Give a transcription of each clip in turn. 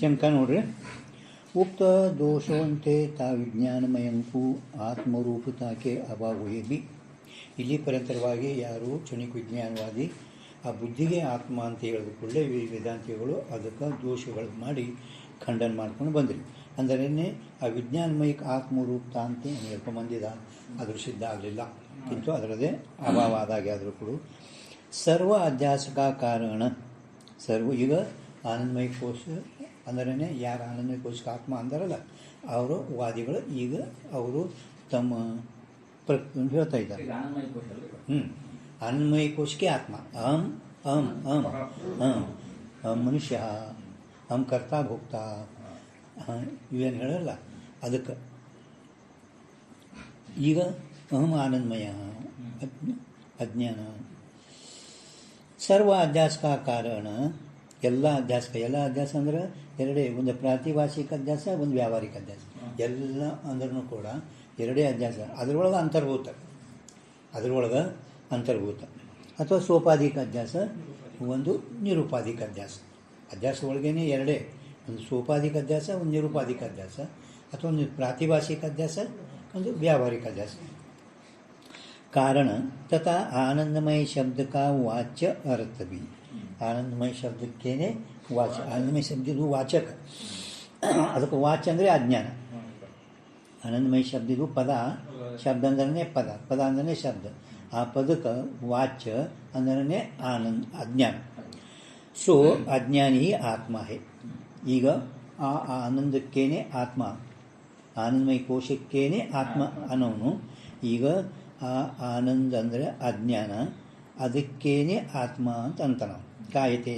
ಶಂಕ ನೋಡ್ರಿ. ಉಕ್ತ ದೋಷವಂತೆ ತಾ ವಿಜ್ಞಾನಮಯಂಕು ಆತ್ಮರೂಪತಾಕೆ ಅಭಾವೇ ಬಿ. ಇಲ್ಲಿ ಪರಂತರವಾಗಿ ಯಾರು ಕ್ಷಣಿಕ ವಿಜ್ಞಾನವಾದಿ ಆ ಬುದ್ಧಿಗೆ ಆತ್ಮ ಅಂತ ಹೇಳಿದ ಕೂಡಲೇ ವೇದಾಂತಿಗಳು ಅದಕ್ಕೆ ದೋಷಗಳು ಮಾಡಿ ಖಂಡನ ಮಾಡ್ಕೊಂಡು ಬಂದ್ರಿ. ಅಂದರೇ ಆ ವಿಜ್ಞಾನಮಯಕ್ಕೆ ಆತ್ಮರೂಪ ಅಂತ ಹೇಳ್ಕೊಂಬಂದಿದ ಅದ್ರ ಸಿದ್ಧ ಆಗಲಿಲ್ಲ. ಕಿಂತು ಅದರದೇ ಅಭಾವ ಆದಾಗೆ ಆದರೂ ಕೂಡ ಸರ್ವ ಅಧ್ಯಾಸಕ ಕಾರಣ ಸರ್ವ ಈಗ ಆನಂದಮಯ ಕೋಶ ಅಂದರೇ ಯಾರು ಆನಂದಮಯ ಕೋಶಕ್ಕೆ ಆತ್ಮ ಅಂದಾರಲ್ಲ ಅವರು ವಾದಿಗಳು ಈಗ ಅವರು ತಮ್ಮ ಹೇಳ್ತಾ ಇದ್ದಾರೆ. ಆನಂದಮಯ ಕೋಶಕ್ಕೆ ಆತ್ಮ ಅಹಂ ಅಹಂ ಅಹಂ ಹಾಂ ಅಹಂ ಮನುಷ್ಯ ಅಹಂ ಕರ್ತಾ ಭೋಕ್ತಾ ಇವೇನು ಹೇಳಲ್ಲ ಅದಕ್ಕೆ ಈಗ ಅಹಂ ಆನಂದಮಯ ಅಜ್ಞಾನ ಸರ್ವ ಅಧ್ಯಾಸಕ ಕಾರಣ ಎಲ್ಲ ಅಧ್ಯಾಸ ಅಂದ್ರೆ ಎರಡೇ, ಒಂದು ಪ್ರಾತಿಭಾಷಿಕ ಅಧ್ಯಾಸ ಒಂದು ವ್ಯಾವಹಾರಿಕ ಅಧ್ಯಾಸ. ಎಲ್ಲ ಅಂದ್ರೂ ಕೂಡ ಎರಡೇ ಅಧ್ಯಾಸ. ಅದರೊಳಗೆ ಅಂತರ್ಭೂತ ಅಥವಾ ಸೋಪಾಧಿಕ ಅಧ್ಯಾಸ, ಒಂದು ನಿರುಪಾಧಿಕ ಅಧ್ಯಾಸ ಒಳಗೇನೆ ಎರಡೇ, ಒಂದು ಸೋಪಾಧಿಕ ಅಧ್ಯಾಸ, ಒಂದು ನಿರುಪಾಧಿಕ ಅಧ್ಯಾಸ, ಅಥವಾ ಒಂದು ಪ್ರಾತಿಭಾಷಿಕ ಅಧ್ಯಾಸ, ಒಂದು ವ್ಯಾವಹಾರಿಕ ಅಧ್ಯಾಸ. कारण तथा आनंदमय शब्द का वाच्य अर्थ भी आनंदमय शब्द के वाच्य आनंदमय शब्द वाचक ಅದಕ್ಕೆ ವಾಚ್ಯ ಅಂದರೆ ಅಜ್ಞಾನ. ಆನಂದಮಯ ಶಬ್ದಿದು ಪದ, ಶಬ್ದ ಅಂದ್ರೆ ಪದ ಅಂದ್ರೆ ಶಬ್ದ. ಆ ಪದಕ್ಕೆ ವಾಚ್ಯ ಅಂದ್ರೆ ಅಜ್ಞಾನ. ಸೊ ಅಜ್ಞಾನಿ ಆತ್ಮ ಹೇ. ಈಗ ಆ ಆನಂದಕ್ಕೇನೆ ಆತ್ಮ, ಆನಂದಮಯ ಕೋಶಕ್ಕೇನೆ ಆತ್ಮ ಅನ್ನೋನು. ಈಗ ಆ ಆನಂದ ಅಂದರೆ ಅಜ್ಞಾನ, ಅದಕ್ಕೇನೆ ಆತ್ಮ ಅಂತ ಅಂತಾನ ಕಾಯತೆ.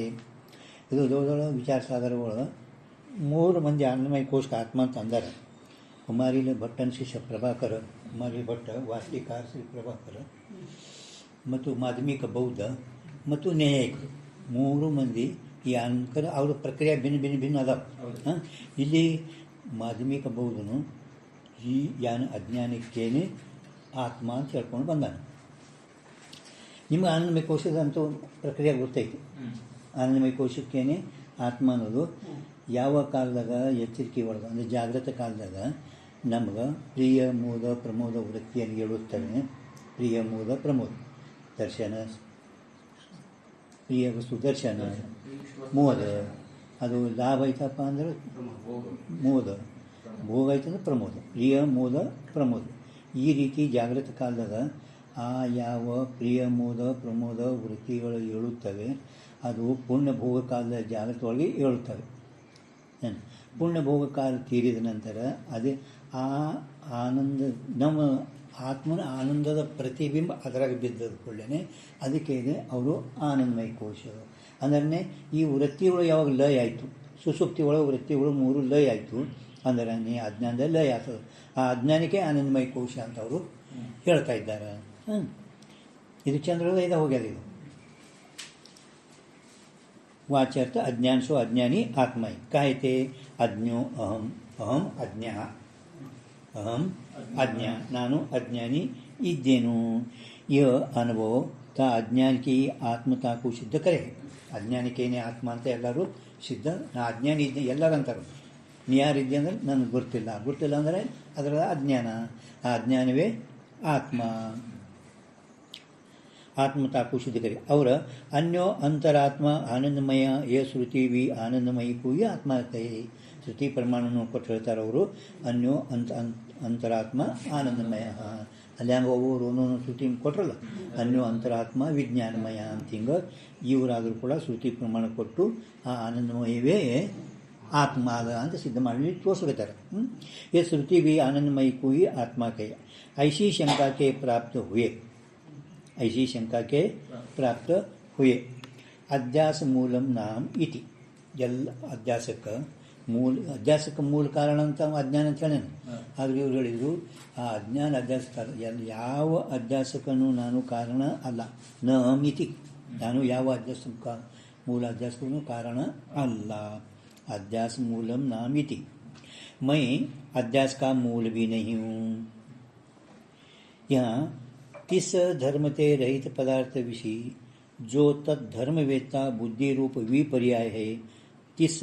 ಇದು ದೊಡ್ಡ ವಿಚಾರ ಸಾಗರಗಳು 3 ಮಂದಿ ಆನಂದಮಯ ಕೋಶಕ್ಕೆ ಆತ್ಮ ಅಂತ ಅಂದಾರೆ. ಕುಮಾರಿಲ ಭಟ್ಟನ ಶಿಷ್ಯ ಪ್ರಭಾಕರ, ಕುಮಾರಿ ಭಟ್ಟ, ವಾಸ್ತಿಕಾರ ಶ್ರೀ ಪ್ರಭಾಕರ, ಮತ್ತು ಮಾಧ್ಯಮಿಕ ಬೌದ್ಧ ಮತ್ತು ನ್ಯಾಯಿಕರು 3 ಮಂದಿ ಈ ಆನಂದಕರ ಅವ್ರ ಪ್ರಕ್ರಿಯೆ ಭಿನ್ನ ಅದಾವ. ಇಲ್ಲಿ ಮಾಧ್ಯಮಿಕ ಬೌದ್ಧನು ಈ ಅಜ್ಞಾನಕ್ಕೇನೆ ಆತ್ಮ ಅಂತ ಹೇಳ್ಕೊಂಡು ಬಂದಾನೆ. ನಿಮ್ಗೆ ಆನಂದಮಯ ಕೋಶದಂತೂ ಪ್ರಕ್ರಿಯೆ ಗೊತ್ತೈತಿ. ಆನಂದಮಯ ಕೋಶಕ್ಕೇನೆ ಆತ್ಮ ಅನ್ನೋದು ಯಾವ ಕಾಲದಾಗ ಎಚ್ಚರಿಕೆ ಒಳಗೆ ಅಂದರೆ ಜಾಗೃತ ಕಾಲದಾಗ ನಮ್ಗೆ ಪ್ರಿಯ ಮೋದ ಪ್ರಮೋದ ವೃತ್ತಿಯನ್ನು ಹೇಳುತ್ತವೆ. ಪ್ರಿಯ ಮೋದ ಪ್ರಮೋದ ದರ್ಶನ, ಪ್ರಿಯ ವಸ್ತು ದರ್ಶನ, ಮೋದ ಅದು ಲಾಭ ಐತಪ್ಪ ಅಂದ್ರೆ ಮೋದ, ಭೋಗ ಐತಂದ್ರೆ ಪ್ರಮೋದ, ಪ್ರಿಯ ಮೋದ ಪ್ರಮೋದ. ಈ ರೀತಿ ಜಾಗೃತ ಕಾಲದಾಗ ಆ ಯಾವ ಪ್ರಿಯ ಮೋದ ಪ್ರಮೋದ ವೃತ್ತಿಗಳು ಹೇಳುತ್ತವೆ ಅದು ಪೂರ್ಣ ಭೋಗ ಕಾಲದ ಜಾಗೃತ ಒಳಗೆ ಹೇಳುತ್ತವೆ. ಪೂರ್ಣ ಭೋಗ ಕಾಲ ತೀರಿದ ನಂತರ ಅದೇ ಆ ಆನಂದ ನಮ್ಮ ಆತ್ಮನ ಆನಂದದ ಪ್ರತಿಬಿಂಬ ಅದರಾಗ ಬಿದ್ದದ ಕೂಡಲೇ ಅದಕ್ಕೆ ಇದೆ ಅವರು ಆನಂದಮಯ ಕೋಶ. ಅಂದ್ರೆ ಈ ವೃತ್ತಿಗಳು ಯಾವಾಗ ಲಯ ಆಯಿತು, ಸುಸುಪ್ತಿ ಒಳಗೆ ವೃತ್ತಿಗಳು 3 ಲಯ ಆಯಿತು ಅಂದರೆ ನೀ ಅಜ್ಞಾನದಲ್ಲಿ ಲಯ ಆಗ್ತದೆ. ಆ ಅಜ್ಞಾನಕ್ಕೆ ಆನಂದಮಯ ಕೋಶ ಅಂತ ಅವರು ಹೇಳ್ತಾ ಇದ್ದಾರೆ. ಇದು ಚಂದ್ರೋದಯದ ಹೋಗ್ಯದ. ಇದು ವಾಚ್ಯರ್ಥ ಅಜ್ಞಾನ. ಸೋ ಅಜ್ಞಾನಿ ಆತ್ಮೈ ಕಾಯತೆ ಅಜ್ಞೋ ಅಹಂ ಅಹಂ ಅಜ್ಞಾ ಅಹಂ ಅಜ್ಞಾ ನಾನು ಅಜ್ಞಾನಿ ಇದ್ದೇನು. ಯ ಅನುಭವ ತಾ ಅಜ್ಞಾನಿಕೆ ಆತ್ಮತಾ ಕೋ ಸಿದ್ಧ ಕರೆ. ಅಜ್ಞಾನಿಕೇನೆ ಆತ್ಮ ಅಂತ ಎಲ್ಲರೂ ಸಿದ್ಧ. ನಾ ಅಜ್ಞಾನಿ ಇದ್ದೆ ಎಲ್ಲರೂ ಅಂತಾರೆ. ನೀ ಯಾರಿದ್ದೆ ಅಂದ್ರೆ ನನಗೆ ಗೊತ್ತಿಲ್ಲ ಅಂದರೆ ಅದರ ಅಜ್ಞಾನ. ಆ ಅಜ್ಞಾನವೇ ಆತ್ಮ. ಆತ್ಮತಾಕು ಸಿದ್ಧ ಕರೆ ಅವರ ಅನ್ಯೋ ಅಂತರಾತ್ಮ ಆನಂದಮಯ ಯೇ ಶ್ರುತಿ ವಿ ಆನಂದಮಯಿ ಕೂಯಿ ಆತ್ಮತೆ. ಶ್ರುತಿ ಪ್ರಮಾಣವನ್ನು ಕೊಟ್ಟು ಹೇಳ್ತಾರೆ ಅವರು. ಅನ್ಯೋ ಅಂತರಾತ್ಮ ಆನಂದಮಯ. ಅಲ್ಲಿ ಹಂಗೆ ಒಬ್ಬರು ಒಂದೊಂದು ಶ್ರುತಿ ಕೊಟ್ಟರಲ್ಲ, ಅನ್ಯೋ ಅಂತರಾತ್ಮ ವಿಜ್ಞಾನಮಯ ಅಂತ ಹಿಂಗೆ ಇವರಾದರೂ ಕೂಡ ಶ್ರುತಿ ಪ್ರಮಾಣ ಕೊಟ್ಟು ಆ ಆನಂದಮಯವೇ ಆತ್ಮ ಅದ ಅಂತ ಸಿದ್ಧ ಮಾಡಿ ತೋರಿಸ್ಕೊತಾರೆ. ये श्रुति भी आनंदमयी को ही आत्मा कहे. ऐसी शंका के प्राप्त हुए अध्यास मूलम नाम इति. ಎಲ್ಲ ಅಧ್ಯಾಸಕ್ಕೆ ಮೂಲ ಕಾರಣ ಅಂತ ಅಜ್ಞಾನ ಅಂತ ಹೇಳೇನು. ಆದ್ರೆ ಇವ್ರು ಹೇಳಿದರು ಆ ಅಜ್ಞಾನ ಅಧ್ಯಾಸ ಯಾವ ಅಧ್ಯಾಸಕನು ನಾನು ಕಾರಣ ಅಲ್ಲ. ನ ಮಿತಿ ನಾನು ಯಾವ ಮೂಲ ಅಧ್ಯಾಸಕನು ಕಾರಣ ಅಲ್ಲ. अध्यास मूलम नामिति. मैं अध्यास का मूल भी नहीं हूँ. यहाँ तिस धर्मते रहित पदार्थ विषय जो तत्धर्मवेत्ता बुद्धि रूप विपर्याय है तिस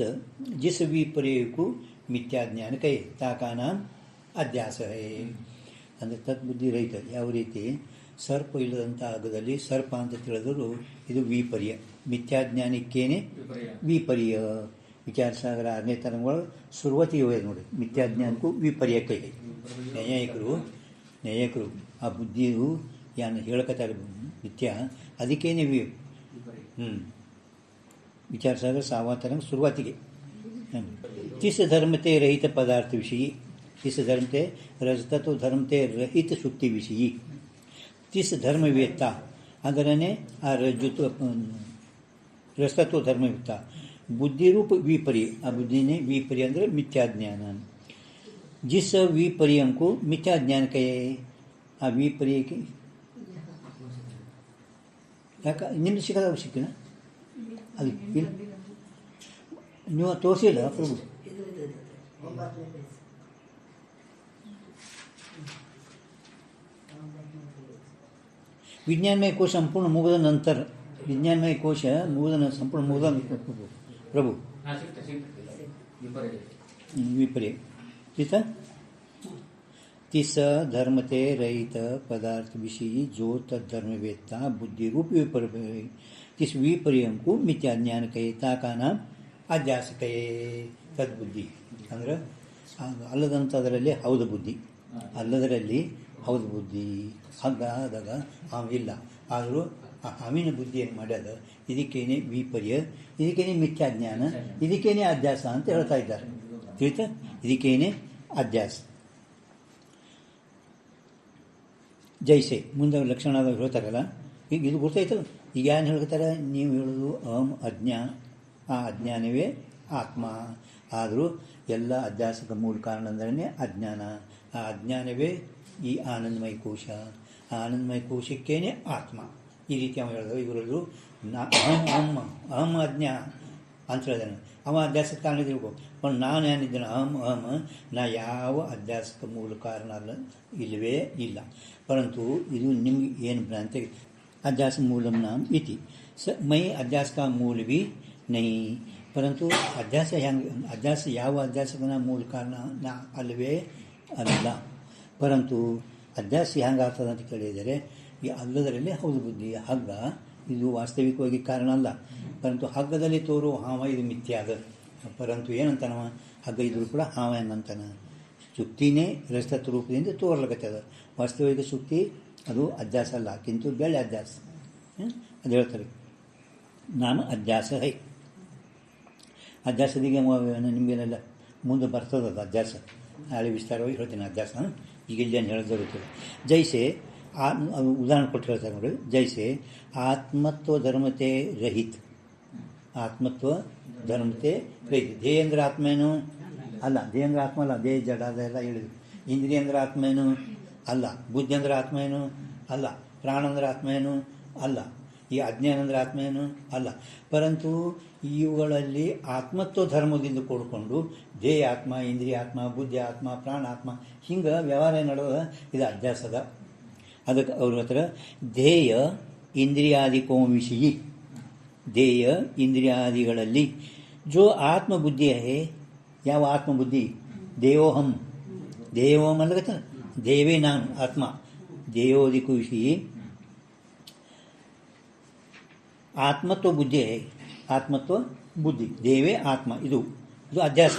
जिस विपर्य को ಮಿಥ್ಯಾ ಜ್ಞಾನ ಕೈ ತಾಕಾನ ಅಧ್ಯಾಸ ಅಂದರೆ ತದ್ಬುದ್ಧಿ ರಹಿತ. ಯಾವ ರೀತಿ ಸರ್ಪ ಇಲ್ಲದಂಥ ಅಗದಲ್ಲಿ ಸರ್ಪ ಅಂತ ತಿಳಿದರೂ ಇದು ವಿಪರ್ಯ. ಮಿಥ್ಯಾಜ್ಞಾನಕ್ಕೇನೆ ವಿಪರ್ಯ. ವಿಚಾರ ಸಾಗರ 6ನೇ ತರಂಗಗಳು ಶುರುವತಿಗೆ ಹೋಯ್ತು ನೋಡಿ. ಮಿಥ್ಯಾಜ್ಞಾನಕ್ಕೂ ವಿಪರ್ಯ ಕೈಗೆ ನ್ಯಾಯಕರು ಆ ಬುದ್ಧಿಯು ಏನು ಹೇಳ್ಕೊತಾರೆ ಮಿಥ್ಯಾ ಅದಕ್ಕೇನೆ ವಿಚಾರ ಸಾಗರ 6वा तरंग ಶುರುವಾತಿಗೆ. तिस धर्मते रहित पदार्थ विषयी. तिस धर्मते रजतत्व धर्मते रहित सुक्ति विषयी. तिस धर्मवेत्ता ಅದರನೇ ಆ ರಜತತ್ವ ಧರ್ಮಯುಕ್ತ ಬುದ್ಧಿರೂಪ ವಿಪರ್ಯ. ಆ ಬುದ್ಧಿನೇ ವಿಪರ್ಯ ಅಂದರೆ ಮಿಥ್ಯಾಜ್ಞಾನ. ಜಿಸ್ ವಿಪರ್ಯಂಕು ಮಿಥ್ಯಾಜ್ಞಾನ ಕೈ ಆ ವಿಪರ್ಯಕ್ಕೆ ಯಾಕೆ ನಿಮ್ದು ಸಿಗೋದಾಗ ಸಿಕ್ಕಿನ ಅದು ಇಲ್ಲ ನೀವು ತೋರಿಸಿಲ್ಲ ಪ್ರಭು. विज्ञानमय कोश संपूर्ण मुगद नंतर विज्ञानमय कोश संपूर्ण मुगद प्रभु विपर्य तिस धर्मते रहित पदार्थ विषयी जो तद्धर्मवेत्ता बुद्धि रूप विपर्य. तिस विपर्यं को मिथ्या ज्ञान कहे ताका नाम ಅಧ್ಯಾಸ ಕೈ ತದ್ಬುದ್ಧಿ. ಅಂದರೆ ಅಲ್ಲದಂಥದ್ರಲ್ಲಿ ಹೌದು ಬುದ್ಧಿ, ಅಲ್ಲದರಲ್ಲಿ ಹೌದು ಬುದ್ಧಿ. ಹಗ್ಗ ಆದಾಗ ಹಾವಿಲ್ಲ, ಆದರೂ ಆ ಹಾವಿನ ಬುದ್ಧಿ ಏನು ಮಾಡ್ಯದ ಇದಕ್ಕೇನೆ ವಿಪರ್ಯ, ಇದಕ್ಕೇನೆ ಮಿಥ್ಯಾಜ್ಞಾನ, ಇದಕ್ಕೇನೆ ಅಧ್ಯಾಸ ಅಂತ ಹೇಳ್ತಾ ಇದ್ದಾರೆ. ತಿಳಿತಾ? ಇದಕ್ಕೇನೆ ಅಧ್ಯಾಸ. ಜೈಸೆ ಮುಂದೆ ಲಕ್ಷಣ ಹೇಳ್ತಾರಲ್ಲ, ಈಗ ಇದು ಗೊತ್ತಾಯ್ತಲ್ಲ. ಈಗ ಏನು ಹೇಳ್ತಾರೆ? ನೀವು ಹೇಳೋದು ಅಹಂ ಅಜ್ಞಾ, ಆ ಅಜ್ಞಾನವೇ ಆತ್ಮ. ಆದರೂ ಎಲ್ಲ ಅಧ್ಯಾಸಕ ಮೂಲ ಕಾರಣ ಅಂದರೆ ಅಜ್ಞಾನ. ಆ ಅಜ್ಞಾನವೇ ಈ ಆನಂದಮಯ ಕೋಶ. ಆ ಆನಂದಮಯ ಕೋಶಕ್ಕೇನೆ ಆತ್ಮ. ಈ ರೀತಿ ಅವ ಹೇಳಿದ್ರು. ಇವರದು ಅಹಂ ಅಜ್ಞಾ ಅಂತ ಹೇಳಿದಾನೆ. ಅವ ಅಧ್ಯಾಸಕ ಕಾರಣ ತಿಳ್ಕೊ. पण ನಾನು ಏನಿದ್ದೇನೆ ಅಹಂ ನಾ ಯಾವ ಅಧ್ಯಾಸಕ ಮೂಲ ಕಾರಣ ಅಲ್ಲ, ಇಲ್ಲವೇ ಇಲ್ಲ. ಪರಂತು ಇದು ನಿಮ್ಗೆ ಏನು ಭ್ರಾಂತಿ, ಅಧ್ಯಾಸ ಮೂಲಂ ನಾಮ ಇತಿ ಸ ಮೈ ಅಧ್ಯಾಸ का मूल भी नहीं. परंतु ಅಧ್ಯಾಸ ಹೆಂಗೆ, ಅಧ್ಯಾಸ ಯಾವ ಅಧ್ಯಾಸಕನ ಮೂಲ ಕಾರಣ ನಾ ಅಲ್ಲವೇ ಅಲ್ಲ. ಪರಂತು ಅಧ್ಯಾಸ ಹೆಂಗೆ ಆಗ್ತದೆ ಅಂತ ಕೇಳಿದರೆ, ಈ ಅಲ್ಲದರಲ್ಲೇ ಹೌದು ಬುದ್ಧಿ. ಹಗ್ಗ ಇದು ವಾಸ್ತವಿಕವಾಗಿ ಕಾರಣ ಅಲ್ಲ. ಪರಂತು ಹಗ್ಗದಲ್ಲಿ ತೋರುವ ಹಾವ ಇದು ಮಿಥ್ಯ ಅದ. ಪರಂತು ಏನಂತಾನವ, ಹಗ್ಗ ಇದ್ರೂ ಕೂಡ ಹಾವ ಏನಂತಾನ, ಶುಕ್ತಿನೇ ರಜತತ್ವ ರೂಪದಿಂದ ತೋರ್ಲಕತ್ತದ. ವಾಸ್ತವಿಕ ಶುಕ್ತಿ ಅದು ಅಧ್ಯಾಸ ಅಲ್ಲ, ಕಿಂತು ಬೆಳೆ ಅಧ್ಯಾಸ. ಅದು ಹೇಳ್ತಾರೆ ನಾಮ ಅಧ್ಯಾಸ ಹೈ. ಅಧ್ಯಾಸದಿಗೆ ನಿಮಗೇನೆಲ್ಲ ಮುಂದೆ ಬರ್ತದೆ ಅದು ಅಧ್ಯಾಸ. ನಾಳೆ ವಿಸ್ತಾರವಾಗಿ ಹೇಳ್ತೀನಿ ಅಧ್ಯಾಸ. ಈಗ ಇಲ್ಲಿ ಏನು ಹೇಳೋದು ಗೊತ್ತಿಲ್ಲ. ಜೈಸೆ ಅದು ಉದಾಹರಣೆ ಕೊಟ್ಟು ಹೇಳ್ತಾರೆ ನೋಡಿ. ಜೈಸೆ ಆತ್ಮತ್ವ ಧರ್ಮತೆ ರಹಿತ್. ಆತ್ಮತ್ವ ಧರ್ಮತೆ ರಹಿತ. ಧ್ಯೇಯ ಅಂದ್ರೆ ಆತ್ಮ ಏನು ಅಲ್ಲ. ಧ್ಯೇಯ ಅಂದ್ರೆ ಆತ್ಮ ಅಲ್ಲ, ದೇಹ ಜಡ ಅದೆಲ್ಲ ಹೇಳಿದ್ರು. ಇಂದ್ರಿಯ ಅಂದ್ರೆ ಆತ್ಮ ಏನು ಅಲ್ಲ. ಬುದ್ಧಿ ಅಂದ್ರೆ ಆತ್ಮ ಏನು ಅಲ್ಲ. ಪ್ರಾಣ ಅಂದ್ರೆ ಆತ್ಮ ಏನು ಅಲ್ಲ. ಈ ಅಜ್ಞಾನ ಅಂದರೆ ಆತ್ಮ ಏನು ಅಲ್ಲ. ಪರಂತು ಇವುಗಳಲ್ಲಿ ಆತ್ಮತ್ವ ಧರ್ಮದಿಂದ ಕೂಡಿಕೊಂಡು ದೇಹ ಆತ್ಮ, ಇಂದ್ರಿಯ ಆತ್ಮ, ಬುದ್ಧಿ ಆತ್ಮ, ಪ್ರಾಣ ಆತ್ಮ ಹಿಂಗೆ ವ್ಯವಹಾರ ನಡೆದ ಇದು ಅಧ್ಯಾಸದ. ಅದಕ್ಕೆ ಅವ್ರ ಹತ್ರ ಧ್ಯೇಯ ಇಂದ್ರಿಯಾದಿಕೋ ವಿಷಯಿ. ಧ್ಯೇಯ ಇಂದ್ರಿಯಾದಿಗಳಲ್ಲಿ ಜೋ ಆತ್ಮಬುದ್ಧಿ ಹೇ. ಯಾವ ಆತ್ಮಬುದ್ಧಿ? ದೇವೋಹಂ. ದೇವೋಹಂ ಅಲ್ಲಗತ್ತ ದೇವೇ ನಾನು ಆತ್ಮ. ದೇಯೋದಿಕೋ ವಿಷಯಿ ಆತ್ಮತ್ವ ಬುದ್ಧಿ. ಆತ್ಮತ್ವ ಬುದ್ಧಿ ದೇವೇ ಆತ್ಮ. ಇದು ಅಧ್ಯಾಸ.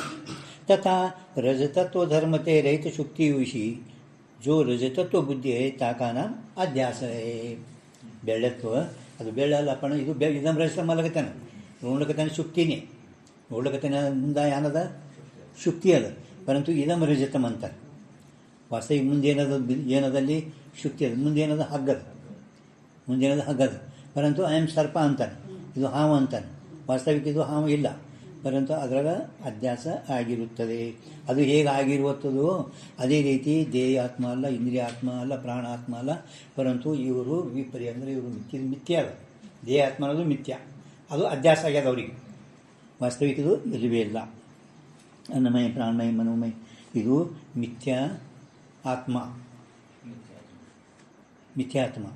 ತಥಾ ರಜತತ್ವ ಧರ್ಮತೆ ರಹಿತ ಶುಕ್ತಿ ವಿಷಯ ಜೋ ರಜತತ್ವ ಬುದ್ಧಿ ತಾಕಾ ನಾಮ ಅಧ್ಯಾಸ. ಬೆಳ್ಳತ್ವ ಅದು ಬೆಳ್ಳಲ್ಲಪ್ಪಣ. ಇದು ಇದಂ ರಜತ ಮಲಗತಾನೆ ನೋಡ್ಲಕತ್ತಾನೆ ಶುಕ್ತಿನೇ. ನೋಡ್ಲಕತ್ತಾನೆ ಮುಂದೆ ಏನದ ಶುಕ್ತಿ ಅದ. ಪರಂತು ಇದಂ ರಜತಂ ಅಂತಾರೆ. ವಾಸ್ತವಿಕ ಮುಂದೆ ಏನದಲ್ಲಿ ಶುಕ್ತಿ ಅದ. ಮುಂದೇನದ ಹಗ್ಗದ. ಮುಂದೇನದ ಹಗ್ಗದ. ಪರಂತು ಐಎಮ್ ಸರ್ಪ ಅಂತಾನೆ, ಇದು ಹಾವು ಅಂತಾನೆ. ವಾಸ್ತವಿಕ ಇದು ಹಾವು ಇಲ್ಲ. ಪರಂತು ಅದರಾಗ ಅಧ್ಯಾಸ ಆಗಿರುತ್ತದೆ. ಅದು ಹೇಗೆ ಆಗಿರುತ್ತದೋ ಅದೇ ರೀತಿ ದೇಹ ಆತ್ಮ ಅಲ್ಲ, ಇಂದ್ರಿಯ ಆತ್ಮ ಅಲ್ಲ, ಪ್ರಾಣ ಆತ್ಮ ಅಲ್ಲ. ಪರಂತು ಇವರು ವಿಪರ್ಯ ಅಂದರೆ ಇವರು ಮಿಥ್ಯ ಅದ. ದೇಹ ಆತ್ಮ ಅನ್ನೋದು ಮಿಥ್ಯ, ಅದು ಅಧ್ಯಾಸ ಆಗ್ಯದ ಅವರಿಗೆ. ವಾಸ್ತವಿಕ ಇದು ಇಲ್ಲವೇ ಇಲ್ಲ. ಅನ್ನಮಯ, ಪ್ರಾಣಮಯ, ಮನೋಮಯ ಇದು ಮಿಥ್ಯಾ ಆತ್ಮ. ಮಿಥ್ಯಾತ್ಮ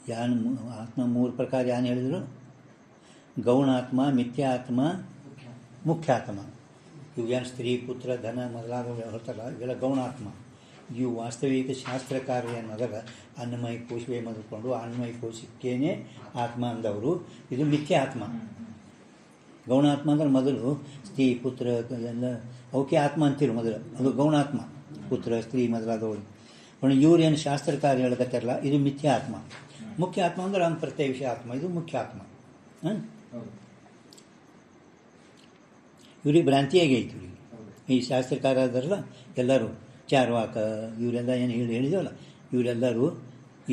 ಯಾನು ಆತ್ಮ ಮೂರು ಪ್ರಕಾರ ಏನು ಹೇಳಿದರು? ಗೌಣಾತ್ಮ, ಮಿಥ್ಯಾತ್ಮ ಮುಖ್ಯಾತ್ಮ. ಇವು ಏನು ಸ್ತ್ರೀ ಪುತ್ರ ಧನ ಮೊದಲಾದವು ಹೇಳ್ತಾರಲ್ಲ ಇವೆಲ್ಲ ಗೌಣಾತ್ಮ. ಇವು ವಾಸ್ತವಿಕ ಶಾಸ್ತ್ರ ಕಾರ್ಯ ಅನ್ನೋದಾಗ ಅನ್ನಮಯ ಕೋಶವೇ ಮೊದಲುಕೊಂಡು ಅನ್ನಮಯ ಕೋಶಕ್ಕೇನೆ ಆತ್ಮ ಅಂದವರು. ಇದು ಮಿಥ್ಯ ಆತ್ಮ. ಗೌಣಾತ್ಮ ಅಂದ್ರೆ ಮೊದಲು ಸ್ತ್ರೀ ಪುತ್ರ ಎಲ್ಲ ಅವಕ್ಕೆ ಆತ್ಮ ಅಂತಿರು ಮೊದಲು, ಅದು ಗೌಣಾತ್ಮ. ಪುತ್ರ ಸ್ತ್ರೀ ಮೊದಲಾದವಳು. ಇವ್ರೇನು ಶಾಸ್ತ್ರ ಕಾರ್ಯ ಹೇಳ್ಕತ್ತಾರಲ್ಲ ಇದು ಮಿಥ್ಯ ಆತ್ಮ. ಮುಖ್ಯ ಆತ್ಮ ಅಂದ್ರೆ ಅವ್ನ ಪ್ರತ್ಯೇಕ ವಿಷಯ ಆತ್ಮ, ಇದು ಮುಖ್ಯ ಆತ್ಮ. ಇವ್ರಿಗೆ ಭ್ರಾಂತಿಯಾಗೈತಿ. ಇವ್ರಿಗೆ ಈ ಶಾಸ್ತ್ರಕಾರ ಅದಾರಲ್ಲ ಎಲ್ಲರೂ ಚಾರ್ವಾಕ ಇವರೆಲ್ಲ ಏನು ಹೇಳಿದವಲ್ಲ ಇವರೆಲ್ಲರೂ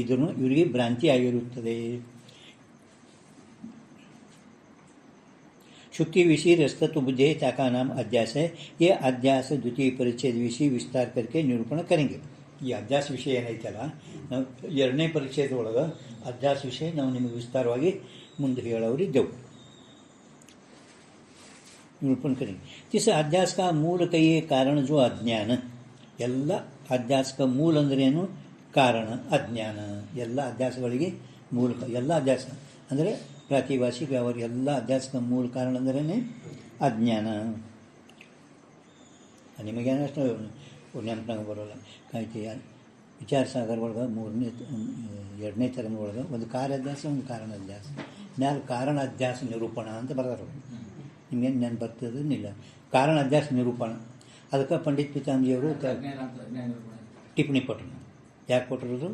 ಇದ್ರೂ ಇವರಿಗೆ ಭ್ರಾಂತಿ ಆಗಿರುತ್ತದೆ. शुक्ति विषय रस्तत्व बुद्धि ताका नाम अध्यास है. ये अध्यास द्वितीय परिच्छेद विषय विस्तार करके निरूपण करेंगे. ಈ ಅಧ್ಯಾಸ ವಿಷಯ ಏನೈತಲ್ಲ ನಾವು ಎರಡನೇ ಪರಿಚ್ಛೇದದೊಳಗೆ ಅಧ್ಯಾಸ ವಿಷಯ ನಾವು ನಿಮಗೆ ವಿಸ್ತಾರವಾಗಿ ಮುಂದೆ ಹೇಳೋರಿದ್ದೆವು. निरूपण करेंगे. जिस अध्यास का मूल कहिए कारण जो अज्ञान. ಎಲ್ಲ ಅಧ್ಯಾಸಕ ಮೂಲ ಅಂದ್ರೇನು? ಕಾರಣ ಅಜ್ಞಾನ. ಎಲ್ಲ ಅಧ್ಯಾಸಗಳಿಗೆ ಮೂಲ, ಎಲ್ಲ ಅಧ್ಯಾಸ ಅಂದರೆ ಪ್ರಾತಿಭಾಷಿಕ ವ್ಯವಹಾರ ಎಲ್ಲ ಅಧ್ಯಾಸಕ ಮೂಲ ಕಾರಣ ಅಂದ್ರೇ ಅಜ್ಞಾನ. ನಿಮಗೇನು ಅಷ್ಟು ನೆನಪಿನಾಗ ಬರೋಲ್ಲ. ಕಾಯ್ತಿ ವಿಚಾರ ಸಾಗರ ಒಳಗೆ ಎರಡನೇ ತರನ ಒಳಗೆ ಒಂದು ಕಾರ್ಯಾಧ್ಯಾಸ ಒಂದು ಕಾರಣ ಅಧ್ಯಾಸ. ಮ್ಯಾಲ ಕಾರಣ ಅಧ್ಯಾಸ ನಿರೂಪಣ ಅಂತ ಬರ್ತಾರೆ. ನಿಮಗೇನು ನೆನಪು ಬರ್ತದಿಲ್ಲ. ಕಾರಣ ಅಧ್ಯಾಸ ನಿರೂಪಣ ಅದಕ್ಕೆ ಪಂಡಿತ್ ಪಿತಾಂಬಿಯವರು ಟಿಪ್ಪಣಿ ಕೊಟ್ಟರು. ಯಾಕೆ ಕೊಟ್ಟರು?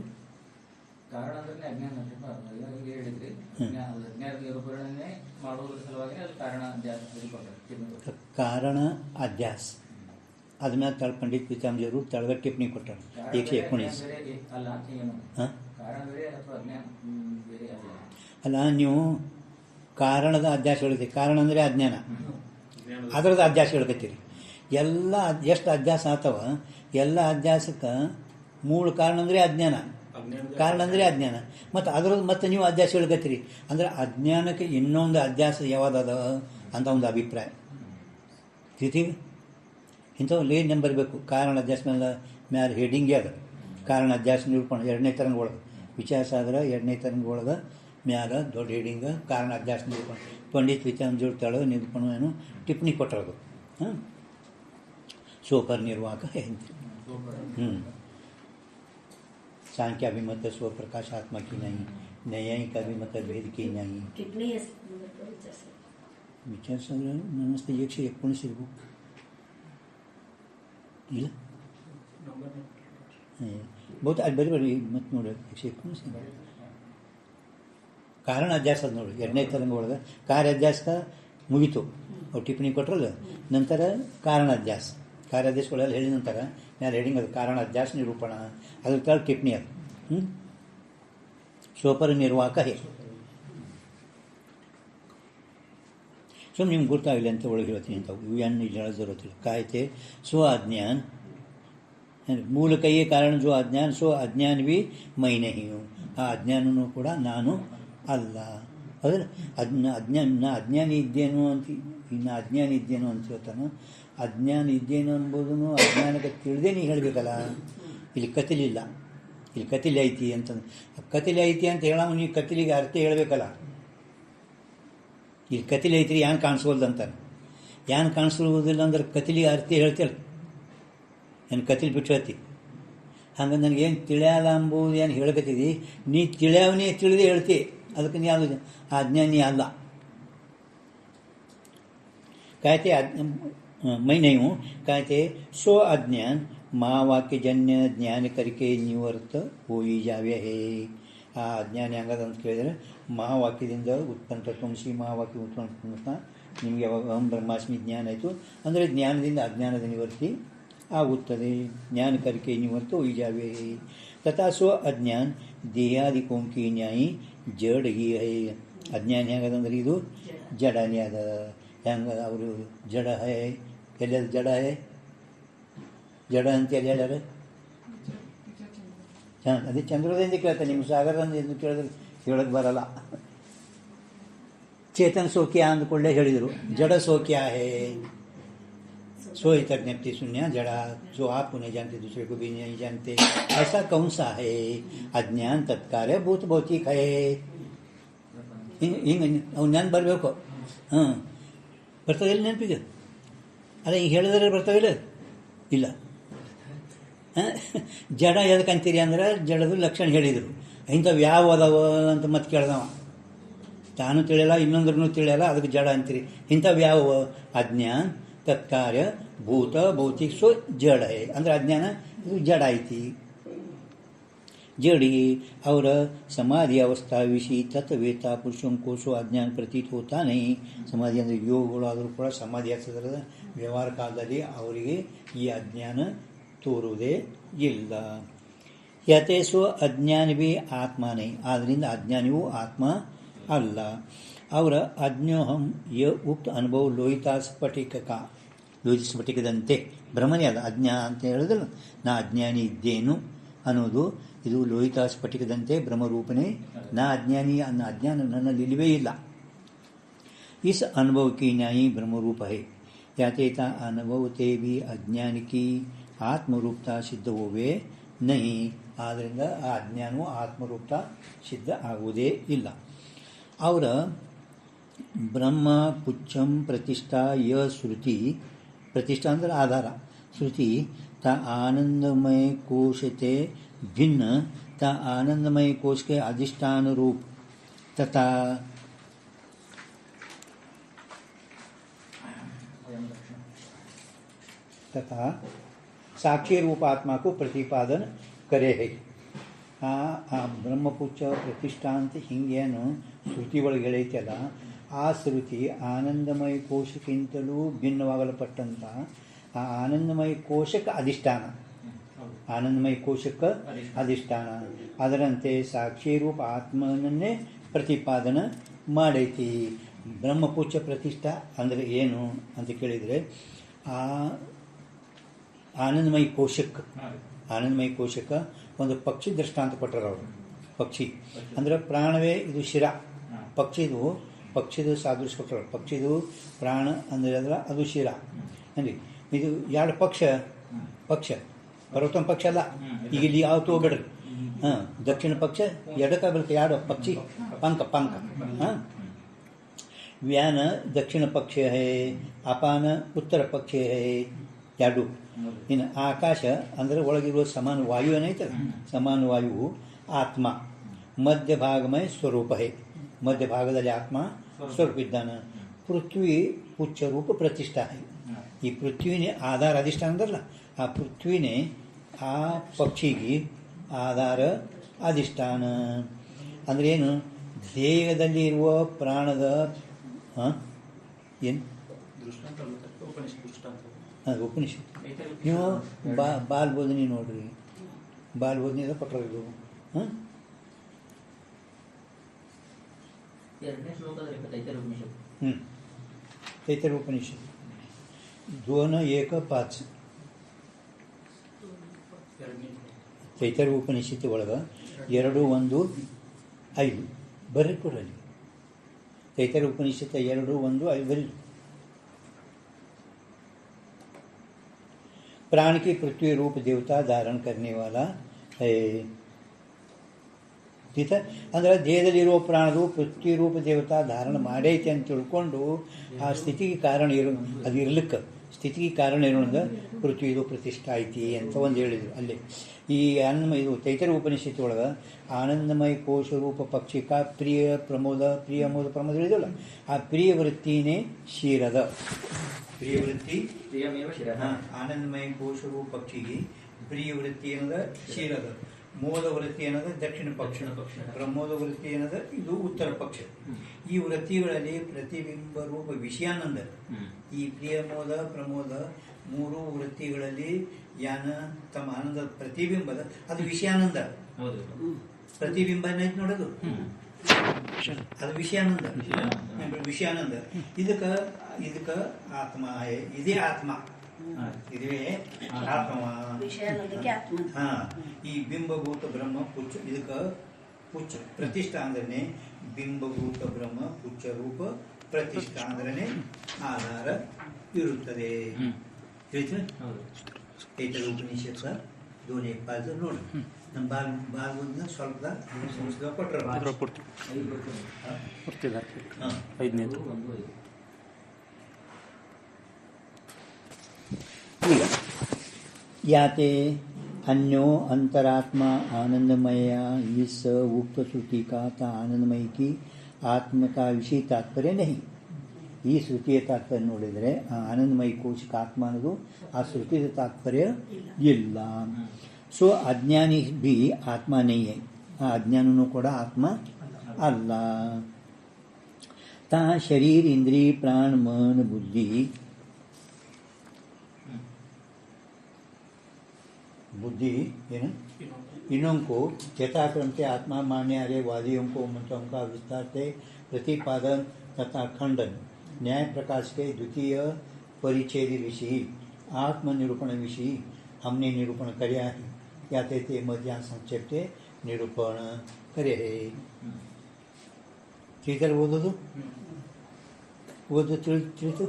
ಕಾರಣ ಅಧ್ಯಾಸ ಅದನ್ನ ತಳ ಪಂಡಿತ್ ಪಿತಾಂಬಿಯವರು ತಳಗ ಟಿಪ್ಪಣಿ ಕೊಟ್ಟರು 119. ಅಲ್ಲ, ನೀವು ಕಾರಣದ ಅಧ್ಯಾಸ ಹೇಳ್ತೀರಿ. ಕಾರಣ ಅಂದರೆ ಅಜ್ಞಾನ, ಅದರದ್ದು ಅಧ್ಯಾಸ ಹೇಳ್ಕತ್ತೀರಿ. ಎಲ್ಲ ಎಷ್ಟು ಅಧ್ಯಾಸ ಆತವ ಎಲ್ಲ ಅಧ್ಯಾಸಕ್ಕೆ ಮೂಲ ಕಾರಣ ಅಂದರೆ ಅಜ್ಞಾನ. ಕಾರಣ ಅಂದರೆ ಅಜ್ಞಾನ. ಮತ್ತು ಅದರದ್ದು ಮತ್ತೆ ನೀವು ಅಧ್ಯಾಸ ಹೇಳ್ಕತ್ತೀರಿ ಅಂದರೆ ಅಜ್ಞಾನಕ್ಕೆ ಇನ್ನೊಂದು ಅಧ್ಯಾಸ ಯಾವ್ದದ ಅಂತ ಒಂದು ಅಭಿಪ್ರಾಯ ತಿಳ್ತೀವಿ. ಇಂಥವು ಲೇನ್ ನೆನ್ ಬರಬೇಕು. ಕಾರಣ ಅಧ್ಯಾಸ ಮೇಲೆ ಮ್ಯಾಲೆ ಹೆಡಿಂಗೇ ಅದ ಕಾರಣ ಅಧ್ಯಾಸ ನಿರೂಪಣೆ ಎರಡನೇ ತರಂಗ ಒಳಗೆ. ವಿಚಾರ ಸಾಗರ ಎರಡನೇ ತರಂಗ ಒಳಗೆ ಮ್ಯಾಲ ದೊಡ್ಡ ಹೆಡಿಂಗ ಕಾರಣ ಅಧ್ಯಾಸ ನಿರೂಪಣೆ. ಪಂಡಿತ್ ವಿಚಾರ ತಳ ನಿರೂಪಣೆಯನ್ನು ಟಿಪ್ಪಣಿ ಕೊಟ್ಟರದು. स्वपर निर्वाहक है. सांख्य अभिमत स्वप्रकाशात्मा की नहीं, न्यायिक अभिमत भेद की नहीं. विचार सागर नमस्ते 119 ಇರಬೇಕು ಇಲ್ಲ ಬಹುತ ಅಲ್ಲಿ ಬರೀ ಮತ್ತೆ ನೋಡಿ 119 ಕಾರಣ ಅಧ್ಯಾಸ ಅದು ನೋಡಿ. ಎರಡನೇ ತರಂಗ ಒಳಗೆ ಕಾರ್ಯ ಅಧ್ಯಾಸ ಮುಗಿತು, ಅವ್ರು ಟಿಪ್ಪಣಿ ಕೊಟ್ಟರಲ್ಲ. ನಂತರ ಕಾರಣ ಅಧ್ಯಾಸ ಕಾರ್ಯಾದೇಶಗಳೆಲ್ಲ ಹೇಳಿದ ನಂತರ ನಾನು ಹೆಡಿಂಗ್ ಅದು ಕಾರಣ ಅಧ್ಯಾಸ ನಿರೂಪಣ ಅದ್ರ ತಳ ಟಿಪ್ಪಣಿ ಅದು. ಸ್ವಪರ ನಿರ್ವಾಹಕ ಹೇ. ಸುಮ್ಮನೆ ನಿಮ್ಗೆ ಗೊತ್ತಾಗಲಿ ಅಂತ ಒಳಗೆ ಹೇಳ್ತೀನಿ ಅಂತವು. ಇವು ಏನು ಇಲ್ಲಿ ಹೇಳೋದಿರೋತಿಲ್ಲ. ಕಾಯ್ತೆ ಸ್ವ ಅಜ್ಞಾನ ಮೂಲ ಕೈಯೇ ಕಾರಣ ಜೋ ಅಜ್ಞಾನ ಸ್ವ ಅಜ್ಞಾನ ಭೀ ಮೈ ನಹಿ ಹೂಂ. ಆ ಅಜ್ಞಾನನೂ ಕೂಡ ನಾನು ಅಲ್ಲ. ಅದರ ಅಜ್ಞಾನಿ ಇದ್ದೇನೋ ಅಂತ ಇನ್ನು ಅಜ್ಞಾನಿ ಇದ್ದೇನೋ ಅಂತ ಹೇಳ್ತಾನೆ. ಅಜ್ಞಾನ ಇದ್ದೇನೋ ಅಂಬೋದನ್ನು ಅಜ್ಞಾನಕ್ಕೆ ತಿಳಿದೇ ನೀ ಹೇಳಬೇಕಲ್ಲ. ಇಲ್ಲಿ ಕತಿಲಿಲ್ಲ, ಇಲ್ಲಿ ಕತಿಲಿ ಐತಿ ಅಂತಂದು ಕತಿಲಿ ಐತಿ ಅಂತ ಹೇಳೋ ನೀವು ಕತಿಲಿಗೆ ಅರ್ಥ ಹೇಳಬೇಕಲ್ಲ. ಇಲ್ಲಿ ಕತಿಲಿ ಐತ್ರಿ ಯಾನ್ ಕಾಣಿಸೋಲ್ದು ಅಂತಾನೆ. ಯಾನ್ ಕಾಣಿಸೋದಿಲ್ಲ ಅಂದ್ರೆ ಕತಿಲಿಗೆ ಅರ್ಥ ಹೇಳ್ತಿಲ್ಲ. ಏನು ಕತಿಲಿ ಬಿಟ್ಟು ಹೇಳ್ತಿ. ಹಂಗೆ ನನಗೇನು ತಿಳಿಯಲ್ಲ ಅಂಬುದು ಏನು ಹೇಳ್ಕತ್ತಿದ್ದಿ. ನೀ ತಿಳಿಯವನೇ ತಿಳಿದೇ ಹೇಳ್ತಿ. ಅದಕ್ಕೆ ನೀ ಯಾವುದು ಅಜ್ಞಾನಿ ಅಲ್ಲ. कहते मैं नहीं हूँ. कहते सो अज्ञान महावाक्यजन्य ज्ञान करके निवर्त हो ही जावे है. ಆ ಅಜ್ಞಾನ ಹೆಂಗದ ಅಂತ ಕೇಳಿದರೆ ಮಹಾವಾಕ್ಯದಿಂದ ಉತ್ಪನ್ನ ತತ್ವಂಸಿ ಮಹಾವಾಕ್ಯ ಉತ್ಪನ್ನ ನಿಮಗೆ ಯಾವಾಗ ಅಹಂ ಬ್ರಹ್ಮಾಸ್ಮಿ ಜ್ಞಾನ ಆಯಿತು ಅಂದರೆ ಜ್ಞಾನದಿಂದ ಅಜ್ಞಾನದ ನಿವೃತ್ತಿ ಆಗುತ್ತದೆ. ಜ್ಞಾನ ಕರಿಕೆ ನಿವರ್ತ ಹೋಗಿ ಜಾವೆ. ತಥಾ ಸ್ವ ಅಜ್ಞಾನ ದೇಹಾದಿಕೋಂ ಕಿ ನ್ಯಾಯಿ ಜಡ ಹಿ ಹೈ. ಅಜ್ಞಾನ ಹೆಂಗದಂದ್ರೆ ಇದು ಜಡನೇ ಅದ. ಹೆಂಗೆ ಅವರು ಜಡ ಹೈ ಎಲ್ಲದ ಜಡ ಹೈ ಜಡ ಅಂತ ಎಲ್ಲಿ ಹೇಳ್ಯಾರ? ಅದೇ ಚಂದ್ರದಿಂದ ಕೇಳ್ತಾರೆ. ನಿಮ್ಮ ಸಾಗರದಿಂದ ಕೇಳಿದ್ರೆ ಹೇಳೋಕ್ಕೆ ಬರಲ್ಲ. चेतन सो क्या अंदಕೊಳ್ಳೆ ಹೇಳಿದರು. जड़ सो क्या है? सो इतर ज्ञप्ति शून्य जड़ा जो आप उन्हें जानते दूसरे को भी नहीं जानते. ऐसा कौन सा है? अज्ञान तत्कार्य भूत भौतिक है. ಹಿಂಗೆ ಅವ್ನು ನೆನ್ ಬರಬೇಕು. ಬರ್ತದಿಲ್ಲ ನೆನಪಿಗೆ? ಅಲ್ಲ ಈಗ ಹೇಳಿದ್ರೆ ಬರ್ತಾವಿಲ್ಲ? ಇಲ್ಲ. ಜಡ ಎದಕ್ಕೆ ಅಂತೀರಿ ಅಂದ್ರೆ ಜಡದ ಲಕ್ಷಣ ಹೇಳಿದರು. ಇಂಥವು ಯಾವ ಅದಾವ ಅಂತ ಮತ್ತೆ ಕೇಳ್ದವ. ತಾನು ತಿಳಿಯಲ್ಲ, ಇನ್ನೊಂದ್ರೂ ತಿಳಿಯಲ್ಲ, ಅದಕ್ಕೆ ಜಡ ಅಂತೀರಿ. ಇಂಥವು ಯಾವ? ಅಜ್ಞಾನ ತತ್ಕಾರ್ಯ ಭೂತ ಭೌತಿಕ ಸೊ ಜಡ ಅಂದ್ರೆ ಅಜ್ಞಾನ ಇದು ಜಡ ಐತಿ. जड़ी और समाधि अवस्था विषय तत्वेता पुरुषों को सो अज्ञान प्रतीत होता नहीं. समाधि ಅಂದರೆ ಯೋಗಗಳಾದರೂ ಕೂಡ ಸಮಾಧಿ ಆಗ್ತದಲ್ಲ, ವ್ಯವಹಾರ ಕಾಲದಲ್ಲಿ ಅವರಿಗೆ ಈ ಅಜ್ಞಾನ ತೋರುವುದೇ ಇಲ್ಲ. ಯತೆ ಸೊ ಅಜ್ಞಾನ ಭೀ ಆತ್ಮನೇ, ಆದ್ದರಿಂದ ಅಜ್ಞಾನಿಯೂ ಆತ್ಮ ಅಲ್ಲ. ಅವರ ಅಜ್ಞೋಹಂ ಯ ಉಕ್ತ ಅನುಭವ ಲೋಹಿತಾ ಸ್ಫಟಿಕ, ಲೋಹಿತ ಸ್ಫಟಿಕದಂತೆ ಭ್ರಮನೇ ಅಲ್ಲ. ಅಜ್ಞಾನ ಅಂತ ಹೇಳಿದ್ರೆ ನಾ ಅಜ್ಞಾನಿ ಇದ್ದೇನು ಅನ್ನೋದು ಇದು ಲೋಹಿತ ಸ್ಫಟಿಕದಂತೆ ಭ್ರಮರೂಪನೇ. ನಾ ಅಜ್ಞಾನಿ ಅನ್ನೋ ಅಜ್ಞಾನ ನನ್ನಲ್ಲಿ ಇಲ್ಲವೇ ಇಲ್ಲ. इस अनुभव की न्यायी ब्रह्मरूप है. यातेता अनुभवते भी अज्ञान की आत्मरूपता सिद्ध होवे नहीं. ಆದ್ದರಿಂದ ಆ ಅಜ್ಞಾನವು ಆತ್ಮರೂಪತಾ ಸಿದ್ಧ ಆಗುವುದೇ ಇಲ್ಲ. ಅವರ ಬ್ರಹ್ಮ ಪುಚ್ಛಂ ಪ್ರತಿಷ್ಠಾ ಯ ಶ್ರುತಿ, ಪ್ರತಿಷ್ಠಾ ಅಂದರೆ ಆಧಾರ, ಶ್ರುತಿ ತ आनंदमय कोशते भिन्न ता आनंदमय कोश के अधिष्ठान रूप तथा साक्षी रूप आत्मा को प्रतिपादन करे है. ಆ ಬ್ರಹ್ಮಪುಚ್ಛ ಪ್ರತಿಷ್ಠಾ ಅಂತ ಹಿಂಗೇನು ಶ್ರುತಿ ಒಳಗೆ ಹೇಳೈತಲ್ಲ, ಆ ಶ್ರುತಿ ಆನಂದಮಯ ಕೋಶಕ್ಕಿಂತಲೂ ಭಿನ್ನವಾಗಲ್ಪಟ್ಟಂಥ ಆ ಆನಂದಮಯ ಕೋಶಕ್ಕೆ ಅಧಿಷ್ಠಾನ, ಆನಂದಮಯ ಕೋಶಕ್ಕೆ ಅಧಿಷ್ಠಾನ. ಅದರಂತೆ ಸಾಕ್ಷಿ ರೂಪ ಆತ್ಮನನ್ನೇ ಪ್ರತಿಪಾದನೆ ಮಾಡೈತಿ. ಬ್ರಹ್ಮಪುಚ್ಛ ಪ್ರತಿಷ್ಠಾ ಅಂದರೆ ಏನು ಅಂತ ಕೇಳಿದರೆ, ಆ ಆನಂದಮಯ ಕೋಶಕ್ಕೆ, ಆನಂದಮಯ ಕೋಶಕ್ಕೆ ಒಂದು ಪಕ್ಷಿ ದೃಷ್ಟಾಂತ ಕೊಟ್ಟರು ಅವರು. ಪಕ್ಷಿ ಅಂದರೆ ಪ್ರಾಣವೇ ಇದು ಶಿರ, ಪಕ್ಷಿದು ಸಾದೃಶ್ಯ ಕೊಟ್ಟರು. ಪಕ್ಷಿದು ಪ್ರಾಣ ಅಂದರೆ ಅದು ಶಿರ ಅಂದರೆ ಇದು ಎರಡು ಪಕ್ಷ ಪರ್ವತಮ ಪಕ್ಷ ಅಲ್ಲ. ಈಗ ಇಲ್ಲಿ ಯಾವತ್ತು ಹೋಗ್ಬೇಡ್ರಿ. ದಕ್ಷಿಣ ಪಕ್ಷ ಎಡಕ್ಕಾಗಲಿಕ್ಕೆ ಎರಡು ಪಕ್ಷಿ ಪಂಕ ವ್ಯಾನ ದಕ್ಷಿಣ ಪಕ್ಷ ಹೇ, ಅಪಾನ ಉತ್ತರ ಪಕ್ಷ ಹೇ, ಎರಡು. ಇನ್ನು ಆಕಾಶ ಅಂದರೆ ಒಳಗಿರುವ ಸಮಾನ ವಾಯು ಏನೈತಲ್ಲ, ಸಮಾನ ವಾಯುವು ಆತ್ಮ. ಮಧ್ಯಭಾಗಮಯ ಸ್ವರೂಪ ಹೇ, ಮಧ್ಯಭಾಗದಲ್ಲಿ ಆತ್ಮ ಸ್ವರೂಪ ಇದ್ದಾನೆ. ಪೃಥ್ವಿ ಪುಚ್ಛ ರೂಪ ಪ್ರತಿಷ್ಠಾ ಹೇ. ಈ ಪೃಥ್ವಿನೇ ಆಧಾರ ಅಧಿಷ್ಠಾನ ಅಂದ್ರಲ್ಲ, ಆ ಪೃಥ್ವಿನೇ ಆ ಪಕ್ಷಿಗೆ ಆಧಾರ ಅಧಿಷ್ಠಾನ. ಅಂದ್ರೆ ಏನು? ದೇಹದಲ್ಲಿ ಇರುವ ಪ್ರಾಣದ ಏನು ಉಪನಿಷತ್. ನೀವು ಬಾಲ್ಬೋಧನೆ ನೋಡ್ರಿ, ಬಾಲ್ಬೋಧನೆ ಕೊಟ್ಟರು. ತೈತರೀಯ ಉಪನಿಷತ್ 2:1-5. ತೈತರೀಯ ಉಪನಿಷತ್ತು ಒಳಗೆ 2:1-5 ಬರ್ರಿ ಕೊಡ್ರಿ. तैतरीय उपनिषद 2:1-5 प्राण की पृथ्वी रूप देवता धारण करने वाला है. ಅಂದರೆ ದೇಹದಲ್ಲಿರುವ ಪ್ರಾಣದು ಪೃಥ್ವಿ ರೂಪ ದೇವತಾ ಧಾರಣ ಮಾಡೈತೆ ಅಂತ ತಿಳ್ಕೊಂಡು ಆ ಸ್ಥಿತಿಗೆ ಕಾರಣ ಅದು ಇರ್ಲಿಕ್ಕೆ ಸ್ಥಿತಿಗೆ ಕಾರಣ ಇರೋಣ ಪೃಥ್ವಿದು ಪ್ರತಿಷ್ಠಾ ಐತಿ ಅಂತ ಒಂದು ಹೇಳಿದರು. ಅಲ್ಲಿ ಈ ಇದು ತೈತರೀಯ ಉಪನಿಷತ್ತು ಒಳಗೆ ಆನಂದಮಯ ಕೋಶ ರೂಪ ಪಕ್ಷಿಕ ಪ್ರಿಯ ಪ್ರಮೋದ ಹೇಳಿದಲ್ಲ, ಆ ಪ್ರಿಯ ವೃತ್ತಿನೇ ಶಿರದ ಪ್ರಿಯ ವೃತ್ತಿ. ಆನಂದಮಯ ಕೋಶ ರೂಪ ಪಕ್ಷಿಗೆ ಪ್ರಿಯ ವೃತ್ತಿ ಏನದ ಶಿರದ, ಮೋದ ವೃತ್ತಿ ಏನದ ದಕ್ಷಿಣ ಪಕ್ಷ, ಪ್ರಮೋದ ವೃತ್ತಿ ಏನದ ಇದು ಉತ್ತರ ಪಕ್ಷ. ಈ ವೃತ್ತಿಗಳಲ್ಲಿ ಪ್ರತಿಬಿಂಬ ರೂಪ ವಿಷಯಾನಂದ. ಈ ಪ್ರಿಯ ಮೋದ ಪ್ರಮೋದ ಮೂರು ವೃತ್ತಿಗಳಲ್ಲಿ ಯಾನ ತಮ್ಮ ಆನಂದ ಪ್ರತಿಬಿಂಬದ ಅದು ವಿಷಯಾನಂದ. ಪ್ರತಿಬಿಂಬ ಏನೈತಿ ನೋಡೋದು, ಅದು ವಿಷಯಾನಂದ. ಇದಕ್ಕ ಆತ್ಮ, ಇದೇ ಆತ್ಮ, ಇದುವೇ ಆತ್ಮ. ಈ ಬಿಂಬಭೂತ ಬ್ರಹ್ಮ ಪುಚ್ಚ, ಇದಕ್ಕ ಪುಚ್ಚ ಪ್ರತಿಷ್ಠಾ ಅಂದ್ರೆ ಬಿಂಬಭೂತ ಬ್ರಹ್ಮ ಪುಚ್ಚ ರೂಪ ಪ್ರತಿಷ್ಠಾ ಅಂದ್ರೆ ಆಧಾರ ಇರುತ್ತದೆ. ತೈತರೀಯ ಉಪನಿಷತ್ 2:1-5 ನೋಡಿ. ನಮ್ಮ ಬಾಲ್ಬೋಧನ ಸ್ವಲ್ಪ ಕೊಟ್ಟರು. ಈಗ ಯಾತೆ अन्यो अंतरात्मा आनंदमय इस उक्त श्रुति का आनंदमय की आत्मता विषय तात्पर्य नहीं. ಈ ಶ್ರುತಿಯ ತಾತ್ಪರ್ಯ ನೋಡಿದರೆ ಆ ಆನಂದಮಯ ಕೋಶಕ ಆತ್ಮ ಅನ್ನೋದು ಆ ಶ್ರುತಿಯ ತಾತ್ಪರ್ಯ ಇಲ್ಲ. ಸೊ ಅಜ್ಞಾನಿ भी ಆತ್ಮ नहीं है, ಆ ಅಜ್ಞಾನನೂ ಕೂಡ ಆತ್ಮ ಅಲ್ಲ. ತಾ ಶರೀರ ಇಂದ್ರಿಯ ಪ್ರಾಣ ಮನ ಬುದ್ಧಿ बुद्धि इनों को यथाक्रम से आत्मा मानने वाले वादियों को मंत्रों का विस्तार से प्रतिपादन तथा खंडन न्याय प्रकाश के द्वितीय परिच्छेद विषय आत्मनिरूपण विषय हमने निरूपण कर्या है. याते ते मध्याह्न संक्षेप से निरूपण करे है. टीचर ಓದೋದು ತಿಳಿತು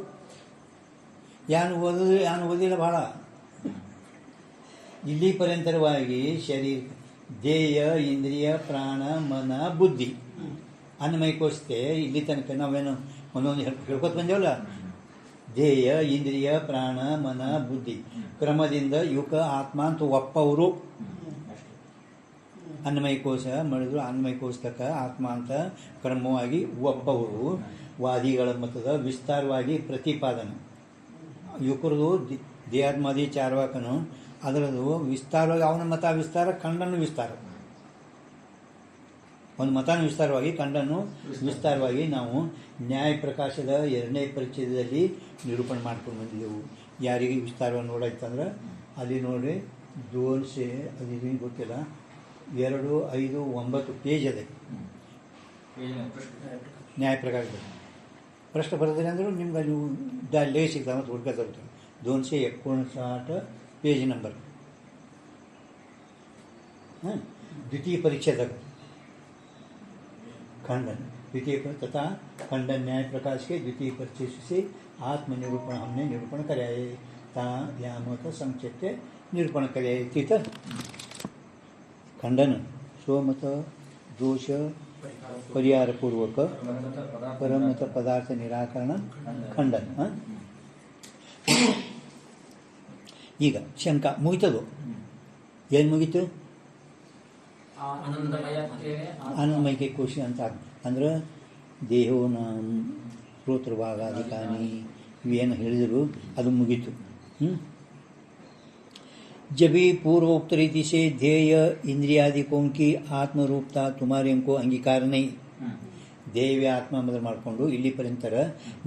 ಯಾನು ಓದೋದು ಯಾನು ಓದಿಲ್ಲ ಭಾಳ. ಇಲ್ಲಿ ಪರ್ಯಂತರವಾಗಿ ಶರೀರ ದೇಯ ಇಂದ್ರಿಯ ಪ್ರಾಣ ಮನ ಬುದ್ಧಿ ಅನ್ನಮಯಕೋಸ್ತೆ ಇಲ್ಲಿ ತನಕ ನಾವೇನು ಒಂದೊಂದು ಹೇಳ್ಕೊತ ಬಂದೇವಲ್ಲ. ದೇಯ ಇಂದ್ರಿಯ ಪ್ರಾಣ ಮನ ಬುದ್ಧಿ ಕ್ರಮದಿಂದ ಯುಕ ಆತ್ಮ ಅಂತ ಒಪ್ಪವರು ಅನ್ನಮಯಕೋಶ ಮಾಡಿದ್ರು. ಅನ್ನಮಯಕೋಶಕ ಆತ್ಮ ಅಂತ ಕ್ರಮವಾಗಿ ಒಪ್ಪವರು ವಾದಿಗಳ ಮತದ ವಿಸ್ತಾರವಾಗಿ ಪ್ರತಿಪಾದನೆ. ಯುಕರದು ದೇಹಾತ್ಮಾದಿ ಚಾರ್ವಾಕನು ಅದರದು ವಿಸ್ತಾರವಾಗಿ ಅವನ ಮತ ವಿಸ್ತಾರ, ಖಂಡನು ವಿಸ್ತಾರ. ಒಂದು ಮತನ ವಿಸ್ತಾರವಾಗಿ ಖಂಡನು ವಿಸ್ತಾರವಾಗಿ ನಾವು ನ್ಯಾಯ ಪ್ರಕಾಶದ 2ನೇ ಪರಿಚ್ಛೇದದಲ್ಲಿ ನಿರೂಪಣೆ ಮಾಡ್ಕೊಂಡು ಬಂದಿದ್ದೆವು. ಯಾರಿಗೆ ವಿಸ್ತಾರವಾಗಿ ನೋಡಾಯ್ತಂದ್ರೆ ಅಲ್ಲಿ ನೋಡಿ 200 ಅದು ಗೊತ್ತಿಲ್ಲ 2, 5, 9 ಪೇಜ್ ಅದೇ ನ್ಯಾಯ ಪ್ರಕಾಶದಲ್ಲಿ. ಪ್ರಶ್ನೆ ಬರೋದಿಲ್ಲ ಅಂದರೂ ನಿಮ್ಗೆ ನೀವು ಲೇ ಸಿಗ್ತಾವೆ ಮತ್ತು ಹುಡ್ಕೋತಿರ್ತಾರೆ. 259 पेज नंबर द्वितीय परिच्छेद खंडन द्वितीय तथा खंडन न्याय प्रकाश के द्वितीय परिच्छेद से आत्मनिरूपण हमने निरूपण कराया है. ता यामक संक्षेप निरूपण कराया है. तीत खंडन स्वमत दोष परिहार पूर्वक परमत पदार्थ निराकरण खंडन. ಈಗ ಶಂಕ ಮುಗಿತದು. ಏನು ಮುಗೀತು? ಆನಂದಮಯಕ್ಕೆ ಕೋಶ ಅಂತ ಅಂದ್ರೆ ದೇಹೋನ ಶ್ರೋತ್ರಭಾಗಾಧಿಕಾನಿ ಇವೇನು ಹೇಳಿದರು ಅದು ಮುಗೀತು. जब भी पूर्वोक्त रीति से ध्येय इंद्रियादिकों की आत्मरूपता तुम्हारे को अंगीकार नहीं. ದೇವಿ ಆತ್ಮ ಮೊದಲು ಮಾಡಿಕೊಂಡು ಇಲ್ಲಿ ಪರ್ಯಂತರ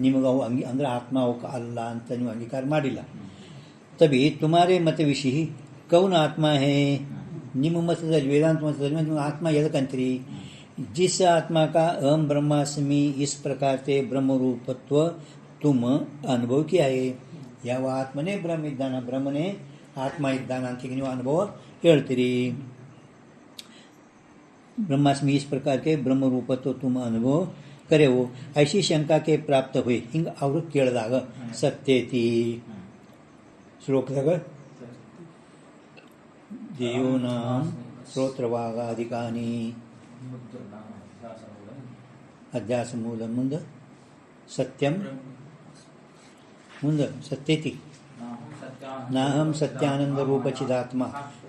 ನಿಮಗೆ ಅವು ಅಂದ್ರೆ ಆತ್ಮ ಅವಕ್ಕೆ ಅಲ್ಲ ಅಂತ ನೀವು ಅಂಗೀಕಾರ ಮಾಡಿಲ್ಲ. तभी तुम्हारे मत विषय कौन आत्मा है? निम मतದಲ್ಲಿ ವೇದಾಂತ मतದಲ್ಲಿ ನೀವು आत्मा यदकंत्री जिस आत्मा का अहम ब्रह्मास्मि इस प्रकार से ब्रह्म रूपत्व तुम अनुभव किया है. ಯಾವ ಆತ್ಮನೇ ಬ್ರಹ್ಮ ಇದ್ದಾನ, ಬ್ರಹ್ಮನೇ ಆತ್ಮ ಇದ್ದಾನ ಅಂತ ನೀವು ಅನುಭವ ಹೇಳ್ತೀರಿ. ब्रह्मास्मि इस प्रकार के ब्रह्म रूपत्व तुम अनुभव करे हो. ऐसी शंका के प्राप्त हुई ಹಿಂಗ ಅವರು ಕೇಳಿದಾಗ ಸತ್ಯೇತಿ ಶ್ಲೋಕದಾಗ ದೇಯೋನಾಂ ಶ್ರೋತ್ರಭಾಗಾಧಿಕಾನಿ ಅಧ್ಯಾಸ ಮೂಲ ಮುಂದೆ ಸತ್ಯಂ ಮುಂದೆ ಸತ್ಯೇತಿ ನಾಹಂ ಸತ್ಯಾನಂದ ರೂಪ ಚಿದಾತ್ಮ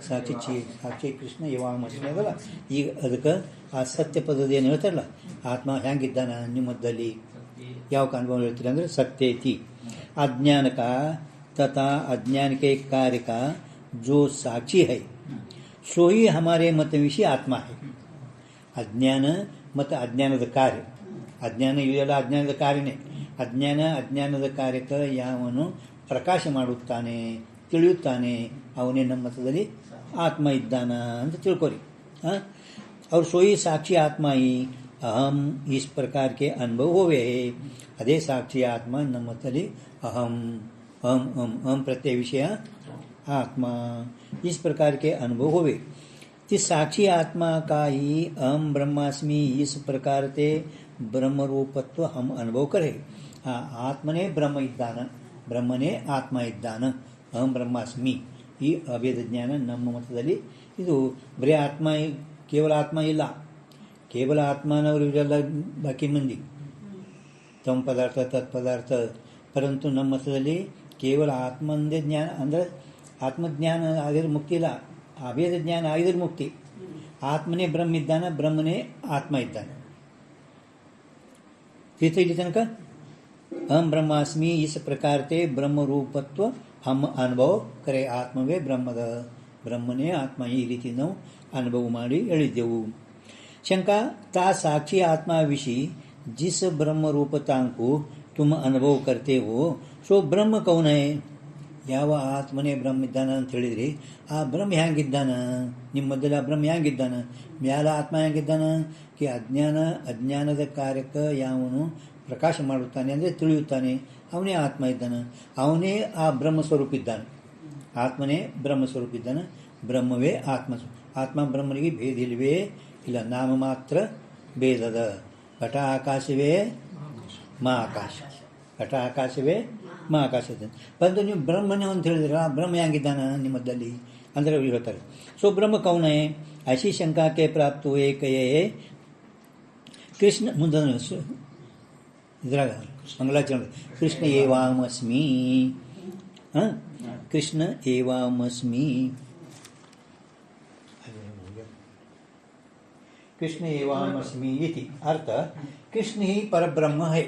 ಸಾಕ್ಷಿ ಕೃಷ್ಣ ಯವಾಮಸ್ಮಿ ಅದಲ್ಲ. ಈಗ ಅದಕ್ಕೆ ಆ ಸತ್ಯ ಪದದ ಏನು ಹೇಳ್ತಾರಲ್ಲ, ಆತ್ಮ ಹೆಂಗಿದ್ದಾನ ನಿಮ್ಮದಲ್ಲಿ ಯಾವ ಅನುಭವ ಹೇಳ್ತೀರಿ ಅಂದರೆ ಸತ್ಯೇತಿ अज्ञान का तथा अज्ञान के कार्य का जो साक्षी है सो ही हमारे मत विषय आत्मा है. अज्ञान ಮತ್ತು ಅಜ್ಞಾನದ ಕಾರ್ಯ, ಅಜ್ಞಾನ ಇವೆಲ್ಲ ಅಜ್ಞಾನದ ಕಾರ್ಯನೇ. ಅಜ್ಞಾನದ ಕಾರ್ಯಕ್ಕೆ ಯಾವನು ಪ್ರಕಾಶ ಮಾಡುತ್ತಾನೆ, ತಿಳಿಯುತ್ತಾನೆ, ಅವನೇ ನಮ್ಮ ಮತದಲ್ಲಿ ಆತ್ಮ ಇದ್ದಾನ ಅಂತ ತಿಳ್ಕೊರಿ. और सोई साक्षी आत्मा ही अहम इस प्रकार के अनुभव होवे है. अदे साक्षी आत्मा ನಮ್ಮ ಮತದಲ್ಲಿ अहम अहम अहम अहम प्रत्यय विषय आत्मा इस प्रकार के अनुभव होवे. इस साक्षी आत्मा का ही अहम ब्रह्मास्मि इस प्रकार से ब्रह्म रूपत्व हम अनुभव करें. आत्मने ब्रह्म इದ್ದಾನ, ಬ್ರಹ್ಮನೇ ಆತ್ಮ ಇದ್ದಾನ, ಅಹಂ ಬ್ರಹ್ಮಾಸ್ಮಿ. ಈ ಅಭೇದ ಜ್ಞಾನ ನಮ್ಮ ಮತದಲ್ಲಿ ಇದು ಬರೀ ಆತ್ಮ, ಕೇವಲ ಆತ್ಮ ಇಲ್ಲ. ಕೇವಲ ಆತ್ಮನವರು ಇವರೆಲ್ಲ ಬಾಕಿ ಮಂದಿ ತಮ್ಮ ಪದಾರ್ಥ ತತ್ಪದಾರ್ಥ. ಪರಂತು ನಮ್ಮ ಮತದಲ್ಲಿ ಕೇವಲ ಆತ್ಮಂದೇ ಜ್ಞಾನ ಅಂದರೆ ಆತ್ಮಜ್ಞಾನ ಆಗಿದ್ರೆ ಮುಕ್ತಿ ಇಲ್ಲ, ಅಭೇದ ಜ್ಞಾನ ಆಗಿದ್ರೆ ಮುಕ್ತಿ. ಆತ್ಮನೇ ಬ್ರಹ್ಮ ಇದ್ದಾನೆ, ಬ್ರಹ್ಮನೇ ಆತ್ಮ ಇದ್ದಾನೆ. ತಿಳಿತ ಇಲ್ಲಿ ತನಕ ಅಹಂ ಬ್ರಹ್ಮಾಸ್ಮಿ ಇಸ್ ಪ್ರಕಾರತೆ ಬ್ರಹ್ಮ ರೂಪತ್ವ ಹಮ್ ಅನುಭವ ಕರೆ ಆತ್ಮವೇ ಬ್ರಹ್ಮನೇ ಆತ್ಮ, ಈ ರೀತಿ ನಾವು ಅನುಭವ ಮಾಡಿ ಹೇಳಿದ್ದೆವು. ಶಂಕಾ ತಾ ಸಾಕ್ಷಿ ಆತ್ಮ ವಿಷಿ ಜಿಸ್ ಬ್ರಹ್ಮ ರೂಪತಾಂಕು ತುಮ ಅನುಭವ करते हो ಸೋ ಬ್ರಹ್ಮ ಕೌನ ಹೈ? ಯಾವ ಆತ್ಮನೇ ಬ್ರಹ್ಮ ಇದ್ದಾನ ಅಂತ ಹೇಳಿದ್ರಿ, ಆ ಬ್ರಹ್ಮ ಹ್ಯಾಂಗಿದ್ದಾನ? ನಿಮ್ಮ ಮಧ್ಯದಲ್ಲಿ ಆ ಬ್ರಹ್ಮ ಹ್ಯಾಂಗಿದ್ದಾನ? ಮ್ಯಾಲ ಆತ್ಮ ಹ್ಯಾಂಗಿದ್ದಾನ? ಕಿ ಅಜ್ಞಾನದ ಕಾರ್ಯಕ್ಕೆ ಯಾವನು ಪ್ರಕಾಶ ಮಾಡುತ್ತಾನೆ ಅಂದರೆ ತಿಳಿಯುತ್ತಾನೆ, ಅವನೇ ಆತ್ಮ ಇದ್ದಾನೆ, ಅವನೇ ಆ ಬ್ರಹ್ಮ ಸ್ವರೂಪ ಇದ್ದಾನೆ. ಆತ್ಮನೇ ಬ್ರಹ್ಮ ಸ್ವರೂಪ ಇದ್ದಾನೆ, ಬ್ರಹ್ಮವೇ ಆತ್ಮ ಬ್ರಹ್ಮನಿಗೆ ಭೇದ ಇಲ್ಲವೇ ಇಲ್ಲ, ನಾಮ ಮಾತ್ರ ಭೇದದ. ಘಟ ಆಕಾಶವೇ ಮಾ ಆಕಾಶ, ಘಟ ಆಕಾಶವೇ ಮಾ ಆಕಾಶ. ಬಂದು ನೀವು ಬ್ರಹ್ಮನೇ ಅಂತ ಹೇಳಿದ್ರೆ ಆ ಬ್ರಹ್ಮ ಹ್ಯಾಂಗಿದ್ದಾನ ನಿಮ್ಮದಲ್ಲಿ ಅಂದರೆ ಅವ್ರು ಹೇಳ್ತಾರೆ. ಸೊ ಬ್ರಹ್ಮ ಕೌನೇ ಐಶಿ ಶಂಕಾಕ್ಕೆ ಪ್ರಾಪ್ತು ಏಕಯೇ ಕೃಷ್ಣ ಮುಂದೆ ಇದ್ರಾಗ ಮಂಗಲಾಚರಣೆ ಕೃಷ್ಣ ಏವಾಮಸ್ಮಿ, ಕೃಷ್ಣ ಏವಾಮಸ್ಮಿ, ಕೃಷ್ಣ ಏವಾಮಸ್ಮಿ ಇತಿ ಅರ್ಥ. ಕೃಷ್ಣ ಹಿ ಪರಬ್ರಹ್ಮ ಹೈ.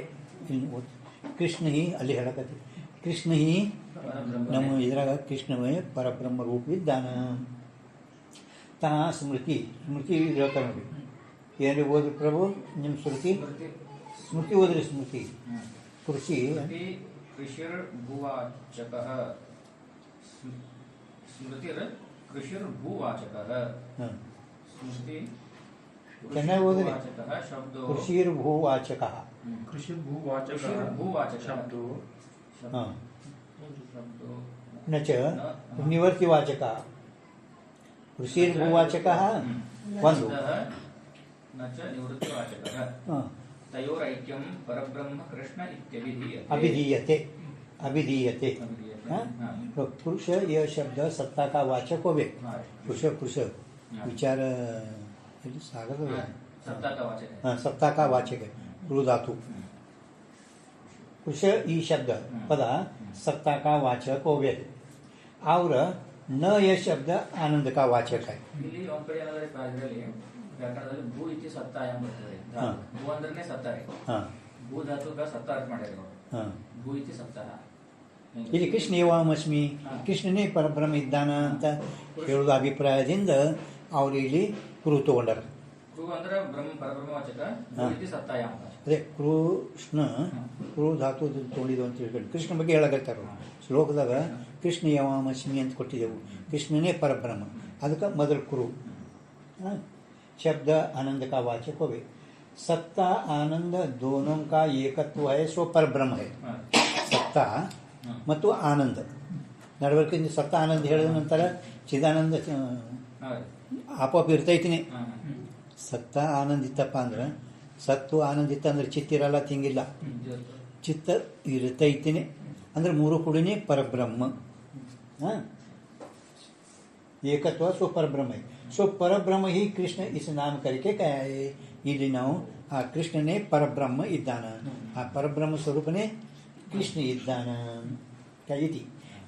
ಕೃಷ್ಣ ಹಿ ಅಲ್ಲಿ ಹೇಳಕತ್ತಿ, ಕೃಷ್ಣ ಹಿ ನಮ್ಮ ಇದ್ರಾಗ ಕೃಷ್ಣವೇ ಪರಬ್ರಹ್ಮ ರೂಪವಿದ್ದಾನ. ತಾ ಸ್ಮೃತಿ ಹೇಳ್ತಾರೆ ನೋಡಿ, ಏನ್ರಿ ಓದ್ರಿ ಪ್ರಭು ನಿಮ್ಮ ಸ್ಮೃತಿ ಓದ್ರಿ. ಸ್ಮೃತಿ ಕೃಷಿ ಕೃಷಿರ್ಭೂವಾಚಕಃ, ಸ್ಮೃತಿರ್ ಕೃಷಿರ್ಭೂವಾಚಕಃ. ಸ್ಮೃತಿ ಚೆನ್ನಾಗಿ ಓದ್ರಿ. ಕೃಷಿರ್ಭೂವಾಚಕಃ, ಶಬ್ದೋ ನ ಚ ನಿವೃತ್ತಿವಾಚಕಃ. ಕೃಷಿರ್ಭೂವಾಚಕಃ ಒಂದು, ನ ಚ ನಿವೃತ್ತಿವಾಚಕಃ. ತಯೋರೈಕ್ಯಂ ಪರಬ್ರಹ್ಮ ಕೃಷ್ಣ ಅಭಿಧೀಯತೆ. पुरुष यह शब्द सत्ता का वाचक हो गए. पुरुष विचार सागर सत्ता का वाचक है. क्रू धातु पुरुष ಈ ಶಬ್ದ ಪದ सत्ता का वाचक हो गए और न यह शब्द आनंद का वाचक है. ಇಲ್ಲಿ ಒಂದು ಕಡೆ ಏನಾದರೂ ಇದರಲ್ಲಿ ವ್ಯಾಕರಣದಲ್ಲಿ ಭೂ ಇತಿ ಸತ್ತ ಎಂಬುತ್ತದೆ. ಭೂ ಅಂದ್ರೆ ಸತ್ತ ರೀ. ಭೂ ಧಾತುಗ ಸತ್ತ ಅರ್ಥ ಮಾಡಿದ್ರು. ಭೂ ಇತಿ ಸತ್ತ. ಇಲ್ಲಿ ಕೃಷ್ಣ ಏವಾಮಸ್ಮಿ, ಕೃಷ್ಣನೇ ಪರಬ್ರಹ್ಮ ಇದ್ದಾನ ಅಂತ ಹೇಳುವ ಅಭಿಪ್ರಾಯದಿಂದ ಅವರು ಇಲ್ಲಿ ಕುರು ತಗೊಂಡರು. ಕುರು ಅಂದ್ರೆ ಬ್ರಹ್ಮ ಪರಬ್ರಹ್ಮ ವಾಚಕ, ಭೂ ಇತಿ ಸತ್ತ ಎಂಬ. ಅದೇ ಕೃಷ್ಣ ಕುರು ಧಾತು ತಗೊಂಡಿದ್ದು ಅಂತ ಹೇಳ್ಕೊಂಡು ಕೃಷ್ಣ ಬಗ್ಗೆ ಹೇಳಕತ್ತಾರ ಶ್ಲೋಕದಾಗ. ಕೃಷ್ಣ ಏವಾಮಸ್ಮಿ ಅಂತ ಕೊಟ್ಟಿದ್ದೆವು, ಕೃಷ್ಣನೇ ಪರಬ್ರಹ್ಮ, ಅದಕ್ಕೆ ಮೊದಲು ಕುರು. शब्द आनंद का वाचक हो गए. सत्ता आनंद दोनों का एकत्व है, सो पर ब्रह्म है. सत्ता ಮತ್ತು ಆನಂದ ನಡವಳಿಕೆ. ಸತ್ತ ಆನಂದ ಹೇಳಿದ ನಂತರ ಚಿದಾನಂದ ಆಪೋಪ್ ಇರ್ತೈತಿನಿ. ಸತ್ತ ಆನಂದ ಇತ್ತಪ್ಪ ಅಂದ್ರೆ, ಸತ್ತು ಆನಂದ ಇತ್ತ ಅಂದ್ರೆ ಚಿತ್ತ ಇರಲ್ಲ, ತಿಂಗಿಲ್ಲ. ಚಿತ್ತ ಇರ್ತೈತಿನಿ ಅಂದ್ರೆ ಮೂರು ಕೂಡಿನೇ ಪರಬ್ರಹ್ಮ. ಏಕತ್ವ ಸೋ ಪರಬ್ರಹ್ಮ. सो परब्रह्म ही कृष्ण इस नाम करके कहा है. ಇಲ್ಲಿ ನಾವು ಆ ಕೃಷ್ಣನೇ ಪರಬ್ರಹ್ಮ ಇದ್ದಾನ, ಆ ಪರಬ್ರಹ್ಮ ಸ್ವರೂಪನೇ कृष्ण इದ್ದಾನ. कही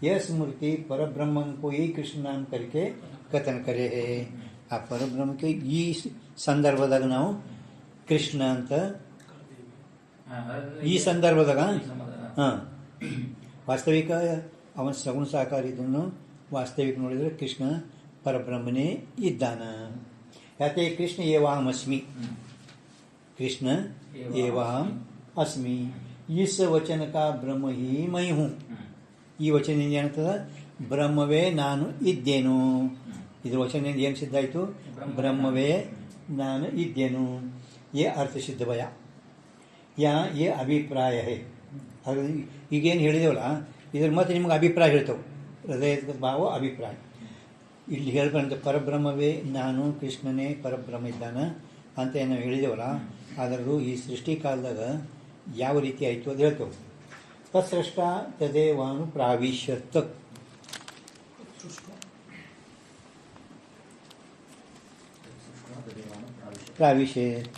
यह स्मृति परब्रह्म को ही कृष्ण नाम करके कथन करे है. ಆ ಪರಬ್ರಹ್ಮಕ್ಕೆ ಈ ಸಂದರ್ಭದಾಗ ನಾವು ಕೃಷ್ಣ ಅಂತ ಈ ಸಂದರ್ಭದಾಗ ವಾಸ್ತವಿಕ ಅವನ ಸಗುಣ ಸಾಕಾರ ಇದನ್ನು ವಾಸ್ತವಿಕ ನೋಡಿದರೆ ಕೃಷ್ಣ परब्रह्मने इದ್ದಾನ. ಯಾಕೆ ಕೃಷ್ಣ ಏವಾಮಸ್ಮಿ, ಕೃಷ್ಣ ಏವಾಂ ಅಸ್ಮಿ. इस वचन का ब्रह्म ही मैं हूँ. ಈ ವಚನದಿಂದ ಏನಂತದ, ಬ್ರಹ್ಮವೇ ನಾನು ಇದ್ದೇನು. ಇದ್ರ ವಚನದಿಂದ ಏನು ಸಿದ್ಧ ಆಯಿತು, ಬ್ರಹ್ಮವೇ ನಾನು ಇದ್ದೇನು. ये अर्थ सिद्ध भया. यहाँ ये अभिप्राय है. ಈಗೇನು ಹೇಳಿದೇವಲ್ಲ ಇದ್ರ ಮತ್ತೆ ನಿಮ್ಗೆ ಅಭಿಪ್ರಾಯ ಹೇಳ್ತವೆ. ಹೃದಯದ ಭಾವ ಅಭಿಪ್ರಾಯ. ಇಲ್ಲಿ ಹೇಳ್ಬಂತ ಪರಬ್ರಹ್ಮವೇ ನಾನು, ಕೃಷ್ಣನೇ ಪರಬ್ರಹ್ಮ ಇದ್ದಾನ ಅಂತ ನಾವು ಹೇಳಿದೇವಲ್ಲ, ಅದರದು ಈ ಸೃಷ್ಟಿ ಕಾಲದಾಗ ಯಾವ ರೀತಿ ಆಯಿತು ಅದು ಹೇಳ್ತೇವೆ. ತತ್ಸೃಷ್ಟ ತದೇವಾನು ಪ್ರಾವಿಶ್ಯತ್. ಪ್ರಾವಿಶ್ಯತ್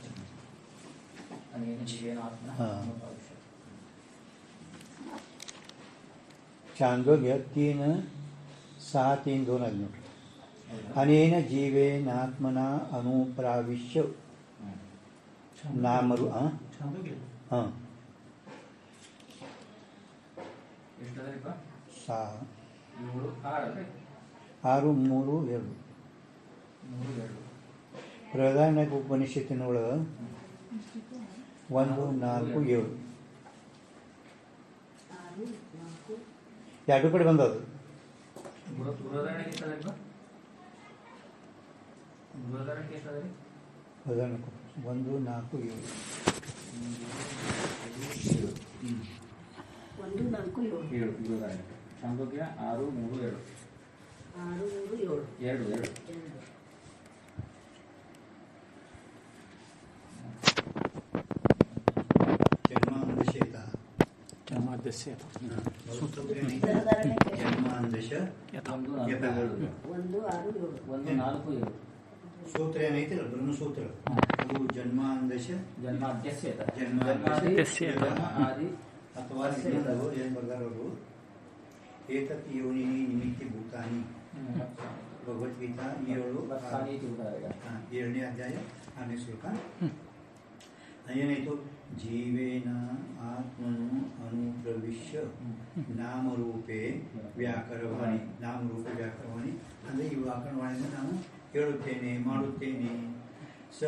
छांदोग्य 3:6-3:2 नोट. अनेन जीवेनात्मना अनुप्राविश्य नामरू ಹಾಂ ಎಷ್ಟದರಿಪ್ಪ? ಸಾ 7 6 6 3 2 3 2 ಪ್ರಧಾನ ಉಪನಿಷತ್ತಿನೊಳಗೆ 1 4 7 ಎರಡು ಕಡೆ ಬಂದದು. ಬೃಹದಾರಣ್ಯಕ್ಕೆ ಎಷ್ಟದರಿಪ್ಪ? ಬೃಹದಾರಣ್ಯಕ್ಕೆ ಎಷ್ಟದರಿ? ಪ್ರಧಾನ 1 4 7 1 4 7 7 ಬೃಹದಾರಣ್ಯ. ಛಾಂದೋಗ್ಯ 6 3 7 6 3 7 2 ಜನ್ಮಾಂಧಶೇತ ಜನ್ಮಾದ್ಯಸ್ಯ ಜನ್ಮಾಂಧಶ 1 4 7 1 6 7 1 4 7 ಸೂತ್ರ ಏನೈತಿಲ್ಲ ಬ್ರಹ್ಮಸೂತ್ರ ಅದು ಜನ್ಮಾಂಧಶ ಜನ್ಮಾದ್ಯಸ್ಯ ಜನ್ಮಾದ್ಯಸ್ಯ ಜನ್ಮ ಆದಿ ಅಥವಾ ಇನ್ನೊಂದು ಏನು ಬರ್ದಾರವರು ಏತತ್ ಯೋನಿನಿ ನಿಮಿತ್ತಿ ಭೂತಾನಿ ಭಗವದ್ಗೀತಾ 7 ಬಸ್ಸಾನಿ ತಿಳ್ದಾರೆ. 7ನೇ ಅಧ್ಯಾಯ 6ನೇ ಶ್ಲೋಕ. ಏನಾಯಿತು? ಜೀವೇನ ಆತ್ಮನು ಅನುಪ್ರವಿಶ್ಯ ನಾಮರೂಪೇ ವ್ಯಾಕರವಾಣಿ. ನಾಮರೂಪೇ ವ್ಯಾಕರವಾಣಿ ಅಂದರೆ ಈ ವ್ಯಾಕರಣವಾಣಿಯಿಂದ ನಾನು ಹೇಳುತ್ತೇನೆ, ಮಾಡುತ್ತೇನೆ. ಸ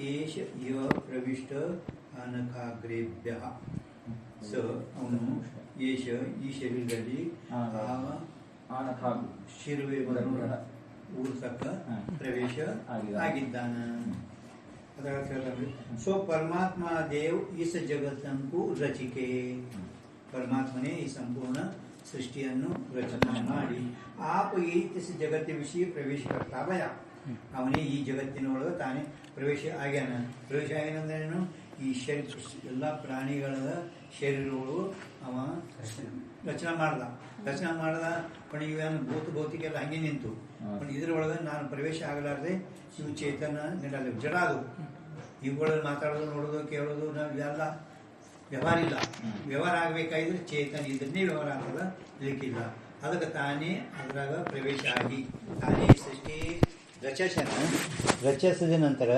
ಏಷ ಇವ ಪ್ರವಿಷ್ಟ ಅನಖಾಗ್ರೇಭ್ಯ. ಸ ಅವನು ಏಷ ಈ ಶರೀರದಲ್ಲಿ ಶಿರುವೆ ಊರ್ಸಕ್ಕ ಪ್ರವೇಶ ಆಗಿದ್ದಾನ. ಅದರ ಸೊ ಪರಮಾತ್ಮ ದೇವ್ ಇಸ್ ಜಗತ್ತಂಕು ರಚಿಕೆ. ಪರಮಾತ್ಮನೇ ಈ ಸಂಪೂರ್ಣ ಸೃಷ್ಟಿಯನ್ನು ರಚನೆ ಮಾಡಿ ಆಪ ಇಸ್ ಜಗತ್ತಿನ ವಿಷಯ ಪ್ರವೇಶ ಕರ್ತಾ ಭಯ. ಅವನೇ ಈ ಜಗತ್ತಿನೊಳಗೆ ತಾನೇ ಪ್ರವೇಶ ಆಗ್ಯಾನ. ಪ್ರವೇಶ ಆಗ್ಯಾನಂದ್ರೇನು? ಈ ಶರೀರ ಎಲ್ಲ ಪ್ರಾಣಿಗಳ ಶರೀರಗಳು ಅವ ರಚನೆ ಮಾಡ್ದ. पण ಇವೇನು ಭೌತಿಕ ಎಲ್ಲ ಹಂಗೆ ನಿಂತು. पण ಇದ್ರೊಳಗೆ ನಾನು ಪ್ರವೇಶ ಆಗಲಾರ್ದೆ ಇವು ಚೇತನ ನಿರಲ್ಲ ಜಡ. ಅದು ಇವುಗಳಲ್ಲಿ ಮಾತಾಡೋದು, ನೋಡೋದು, ಕೇಳೋದು ನಾವು ಇವೆಲ್ಲ ವ್ಯವಹಾರ ಇಲ್ಲ. ವ್ಯವಹಾರ ಆಗಬೇಕಾದ್ರೆ ಚೇತನ ಇದನ್ನೇ ವ್ಯವಹಾರ ಆಗ್ತದ, ಇದಕ್ಕಿಲ್ಲ. ಅದಕ್ಕೆ ತಾನೇ ಅದ್ರಾಗ ಪ್ರವೇಶ ಆಗಿ ತಾನೇ ಸೃಷ್ಟಿ ರಚಿಸಿದ ನಂತರ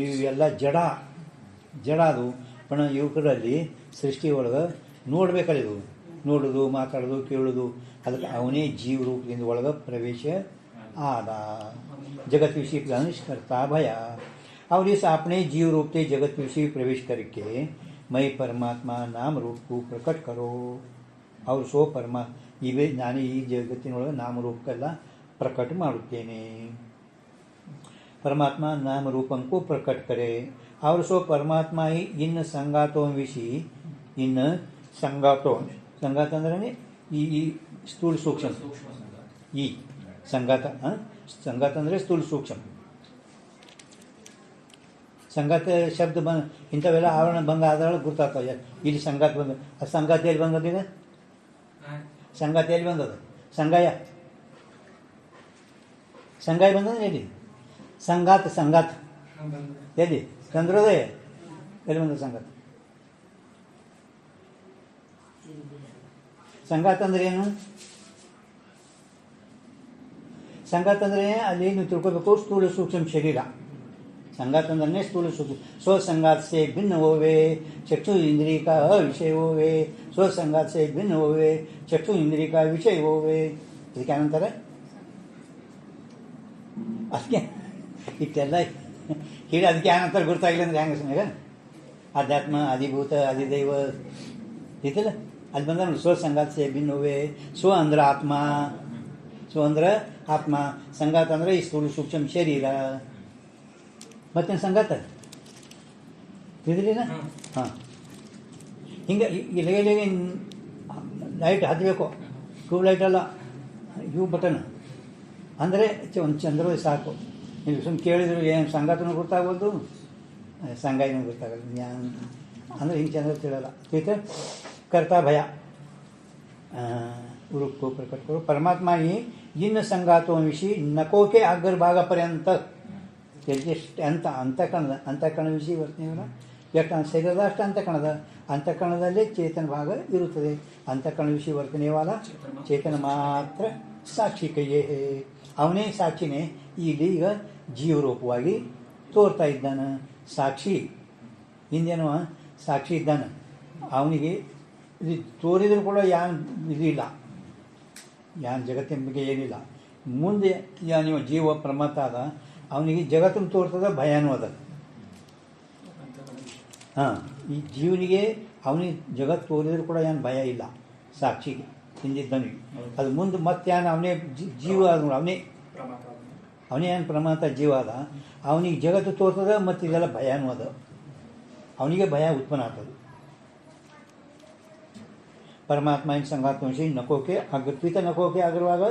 ಇವೆಲ್ಲ ಜಡ ಅದು. पण ಯುವಕರಲ್ಲಿ ಸೃಷ್ಟಿ ಒಳಗೆ ನೋಡ್ಬೇಕಲ್ಲ, ನೋಡೋದು, ಮಾತಾಡೋದು, ಕೇಳೋದು. ಅದಕ್ಕೆ ಅವನೇ ಜೀವ ರೂಪದಿಂದ ಒಳಗೆ ಪ್ರವೇಶ आदा. जगत विषय प्रवेश करता भया. और इस अपने जीव रूप से जगत विषय प्रवेश करके मैं परमात्मा नाम रूप को प्रकट करो. और सो इवे नानी ಈ ಜಗತ್ತಿನೊಳಗೆ ನಾಮರೂಪಕ್ಕೆಲ್ಲ ಪ್ರಕಟ ಮಾಡುತ್ತೇನೆ. परमात्मा नाम रूपं को प्रकट करे. और सो परमात्मा ही इन संगातों विषय इन संगात ಅಂದ್ರೆ ಈ ಸ್ಥೂಲ ಸೂಕ್ಷ್ಮ ಈ ಸಂಗಾತ ಅಂದರೆ ಸ್ಥೂಲ ಸೂಕ್ಷ್ಮ. ಸಂಗಾತ ಶಬ್ದ ಬಂದು ಇಂಥವೆಲ್ಲ ಆವರಣ ಭಂಗ ಆದೊಳಗೆ ಗುರ್ತಾಗ್ತವೆ. ಇಲ್ಲಿ ಸಂಗಾತ ಬಂದ, ಅದು ಸಂಗಾತ ಎಲ್ಲಿ ಬಂದದ? ಸಂಗಾತ ಎಲ್ಲಿ ಬಂದದ? ಸಂಗಾಯ ಬಂದದ ಎಲ್ಲಿ? ಸಂಗಾತ ಎಲ್ಲಿ? ಚಂದ್ರೋದಯ ಎಲ್ಲಿ ಬಂದ ಸಂಗಾತ? ಸಂಗಾತ ಅಂದ್ರೆ ಏನು? ಸಂಗಾತ ಅಂದರೆ ಅಲ್ಲಿ ನೀವು ತಿಳ್ಕೋಬೇಕು, ಸ್ಥೂಲ ಸೂಕ್ಷ್ಮ ಶರೀರ. ಸಂಗಾತ ಅಂದ್ರೆ ಸ್ಥೂಲ ಸೂಕ್ಷ್ಮ. ಸ್ವಸಂಗಾತ ಸೇ ಭಿನ್ನ ಹೋವೆ ಚಕ್ಷು ಇಂದ್ರಿಯ का ವಿಷಯ ಹೋವೆ. ಸ್ವಸಂಗಾತ ಸೇ ಭಿನ್ನ ಹೋವೆ ಚಕ್ಷು ಇಂದ್ರಿಯ का ವಿಷಯ ಹೋವೆ. ಇದಕ್ಕೆ ಏನಂತಾರೆ? ಅದಕ್ಕೆ ಇಷ್ಟೆಲ್ಲ ಹೇಳಿ ಅದಕ್ಕೆ ಏನಂತಾರೆ ಗೊತ್ತಾಗಿಲ್ಲ ಅಂದ್ರೆ ಹೆಂಗೆ ಸುಮ್ಮನೆ ಅಧ್ಯಾತ್ಮ, ಅಧಿಭೂತ, ಅಧಿದೈವ ಇದಿಲ್ಲ. ಅಲ್ಲಿ ಬಂದ ಸ್ವಸಂಗಾತ ಸೇ ಭಿನ್ನ ಹೋವೆ. ಸ್ವ ಅಂದ್ರೆ ಆತ್ಮ, ಸ್ವ ಅಂದ್ರೆ ಆತ್ಮ. ಸಂಗಾತ ಅಂದರೆ ಈ ಸ್ಥೂಲ ಸೂಕ್ಷ್ಮ ಶರೀರ. ಮತ್ತೇನು ಸಂಗಾತ ತಿಳಿದ್ರಿನ? ಹಾಂ, ಹಿಂಗೆ ಇಲ್ಲಿಗೆ ಲೈಟ್ ಹತ್ತಬೇಕು. ಟ್ಯೂಬ್ ಲೈಟ್ ಅಲ್ಲ, ಇವು ಬಟನ್ ಅಂದರೆ ಒಂದು ಚಂದ್ರೋದಯ ಸಾಕು. ನೀವು ಸುಮ್ಮನೆ ಕೇಳಿದ್ರು ಏನು ಸಂಗಾತನೂ ಗೊತ್ತಾಗೋದು, ಸಂಗಾಯನೂ ಗೊತ್ತಾಗಲ್ಲ. ಅಂದರೆ ಹಿಂಗೆ ಚಂದ್ರ ತಿಳಲ್ಲ. ठीक है. करता भया रूप को प्रकट करो. परमात्मा ही इन संगातों विषय नको के अग्रभागापर्यंत त्याचे अंतःकरण विषयी वर्तनेला ಎಷ್ಟು ಶರೀರದ ಅಷ್ಟು ಅಂತಃಕರಣದ, ಅಂತಃಕರಣದಲ್ಲೇ ಚೇತನ ಭಾಗ ಇರುತ್ತದೆ. ಅಂತಃಕರಣ ವಿಷಯ ವರ್ತನೆಯವಾದ ಚೇತನ ಮಾತ್ರ ಸಾಕ್ಷಿ ಕೈಯೇ, ಅವನೇ ಸಾಕ್ಷಿನೇ ಇಲ್ಲಿ ಈಗ ಜೀವರೂಪವಾಗಿ ತೋರ್ತಾ ಇದ್ದಾನೆ. ಸಾಕ್ಷಿ ಹಿಂದೇನೋ ಸಾಕ್ಷಿ ಇದ್ದಾನೆ, ಅವನಿಗೆ ಇದು ತೋರಿದರೂ ಕೂಡ ಯಾನ್ ಇದಿಲ್ಲ, ಯಾನ್ ಜಗತ್ತಿನ ಬಗ್ಗೆ ಏನಿಲ್ಲ. ಮುಂದೆ ನೀವು ಜೀವ ಪ್ರಮತ್ತ ಅದ, ಅವನಿಗೆ ಜಗತ್ತನ್ನು ತೋರ್ತದ, ಭಯನೂ ಅದ. ಹಾಂ, ಈ ಜೀವನಿಗೆ ಅವನಿಗೆ ಜಗತ್ತು ತೋರಿದರೂ ಕೂಡ ಏನು ಭಯ ಇಲ್ಲ ಸಾಕ್ಷಿಗೆ ಹಿಂದಿದ್ದವನಿಗೆ. ಅದು ಮುಂದೆ ಮತ್ತೆ ಏನು ಅವನೇ ಜೀವ ಆದ, ಅವನೇ ಏನು ಪ್ರಮಾತ ಜೀವ ಅದ, ಅವನಿಗೆ ಜಗತ್ತು ತೋರ್ತದ, ಮತ್ತು ಇದೆಲ್ಲ ಭಯನೂ ಅದ, ಅವನಿಗೆ ಭಯ ಉತ್ಪನ್ನ ಆಗ್ತದೆ. ಪರಮಾತ್ಮ ಏನು ಸಂಘಾತ್ಮಶಿ ನಕೋಕೆ ಅಗ್ರತ್ವಿತ ನಕೋಕೆ ಆಗಿರುವಾಗ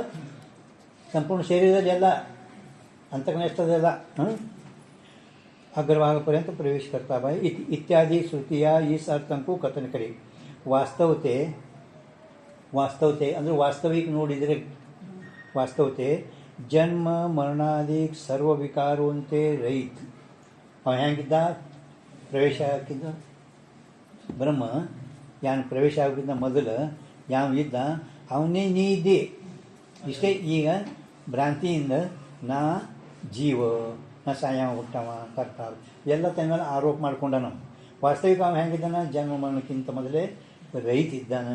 ಸಂಪೂर्ण ಶರೀರದಲ್ಲಿ ಎಲ್ಲ ಅಂತಃಕರಣ ಎಷ್ಟದೆಲ್ಲ अग्रभागपर्यंत प्रवेश करता भाई इत्यादि श्रुतिया इस अर्थं को कथन करे. ವಾಸ್ತವತೆ ಅಂದರೆ ವಾಸ್ತವಿಕ ನೋಡಿದರೆ ವಾಸ್ತವತೆ ಜನ್ಮ ಮರಣಾದಿಕ್ ಸರ್ವ ವಿಕಾರೋಂತೆ ರಹಿತ. ಅವ ಹೆಂಗಿದ್ದ, ಪ್ರವೇಶ ಆಗಿದ್ದ ಬ್ರಹ್ಮ ಯಾನ್ ಪ್ರವೇಶ ಆಗಿದ್ದ ಮೊದಲು ಯಾವ ಇದ್ದ, ಅವನೇ ನೀ ಇದ್ದಿ. ಇಷ್ಟೇ. ಈಗ ಭ್ರಾಂತಿಯಿಂದ ನಾ ಜೀವ, ನಾ ಸಾಯವ ಹುಟ್ಟವ ಕರ್ತಾವ ಎಲ್ಲ ತನ್ನ ಮೇಲೆ ಆರೋಪ ಮಾಡ್ಕೊಂಡ. ನಾವು ವಾಸ್ತವಿಕ ಅವ ಹೆಂಗಿದ್ದಾನ, ಜನ್ಮ ಮರಣಕ್ಕಿಂತ ಮೊದಲೇ ರಹಿತ ಇದ್ದಾನ.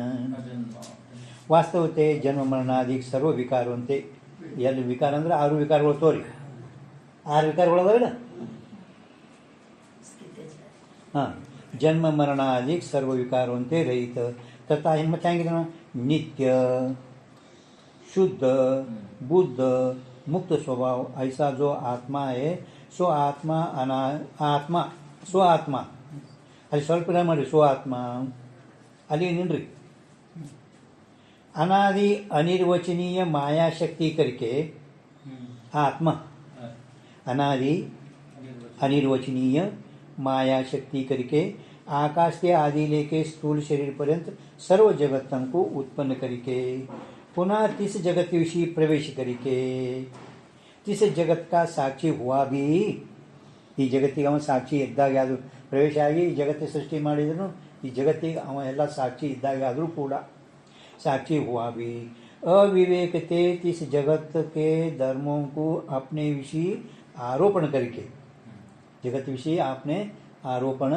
ವಾಸ್ತವತೆ ಜನ್ಮ ಮರಣಾದಿ ಸರ್ವ ವಿಕಾರವಂತೆ. ಎಲ್ಲಿ ವಿಕಾರ ಅಂದ್ರೆ 6 ವಿಕಾರಗಳು ತೋರಿ, 6 ವಿಕಾರಗಳು ಅದಾವಿಲ್ಲ. ಹಾಂ, ಜನ್ಮ ಮರಣಾದಿ ಸರ್ವ ವಿಕಾರವಂತೆ ರಹಿತ ತಥಾ ಹಿಮ್ಮತ್ತು ಹೆಂಗಿದ್ದಾನ, ನಿತ್ಯ शुद्ध बुद्ध मुक्त स्वभाव ऐसा जो आत्मा है सो आत्मा आत्मा स्व आत्मा ಅಲ್ಲಿ ಸ್ವಲ್ಪ ಮಾಡಿ ಸ್ವ ಆತ್ಮ ಅಲ್ಲಿ ನಿನ್ರಿ. ಅನಾದಿ ಅನಿರ್ವಚನೀಯ ಮಾಯಾಶಕ್ತಿ ಕರಿಕೆ ಆತ್ಮ, अनादि अनिर्वचनीय मायाशक्ति करके आकाश के आदि लेके स्थूल शरीर पर्यंत सर्व जगतों को उत्पन्न करके पुनः तिस जगत विषय प्रवेश करके तिस जगत का साक्षी हुआ भी. ಈ ಜಗತ್ತಿಗೆ ಅವ ಸಾಕ್ಷಿ ಇದ್ದಾಗ ಅದು ಪ್ರವೇಶ ಆಗಿ ಈ ಜಗತ್ತಿನ ಸೃಷ್ಟಿ ಮಾಡಿದ್ರು, ಈ ಜಗತ್ತಿಗೆ ಅವ ಎಲ್ಲ ಸಾಕ್ಷಿ ಇದ್ದಾಗ ಆದರೂ ಕೂಡ साक्षी हुआ भी. अविवेकते इस जगत के धर्मों को अपने विषय आरोपण करके, जगत विषय आपने आरोपण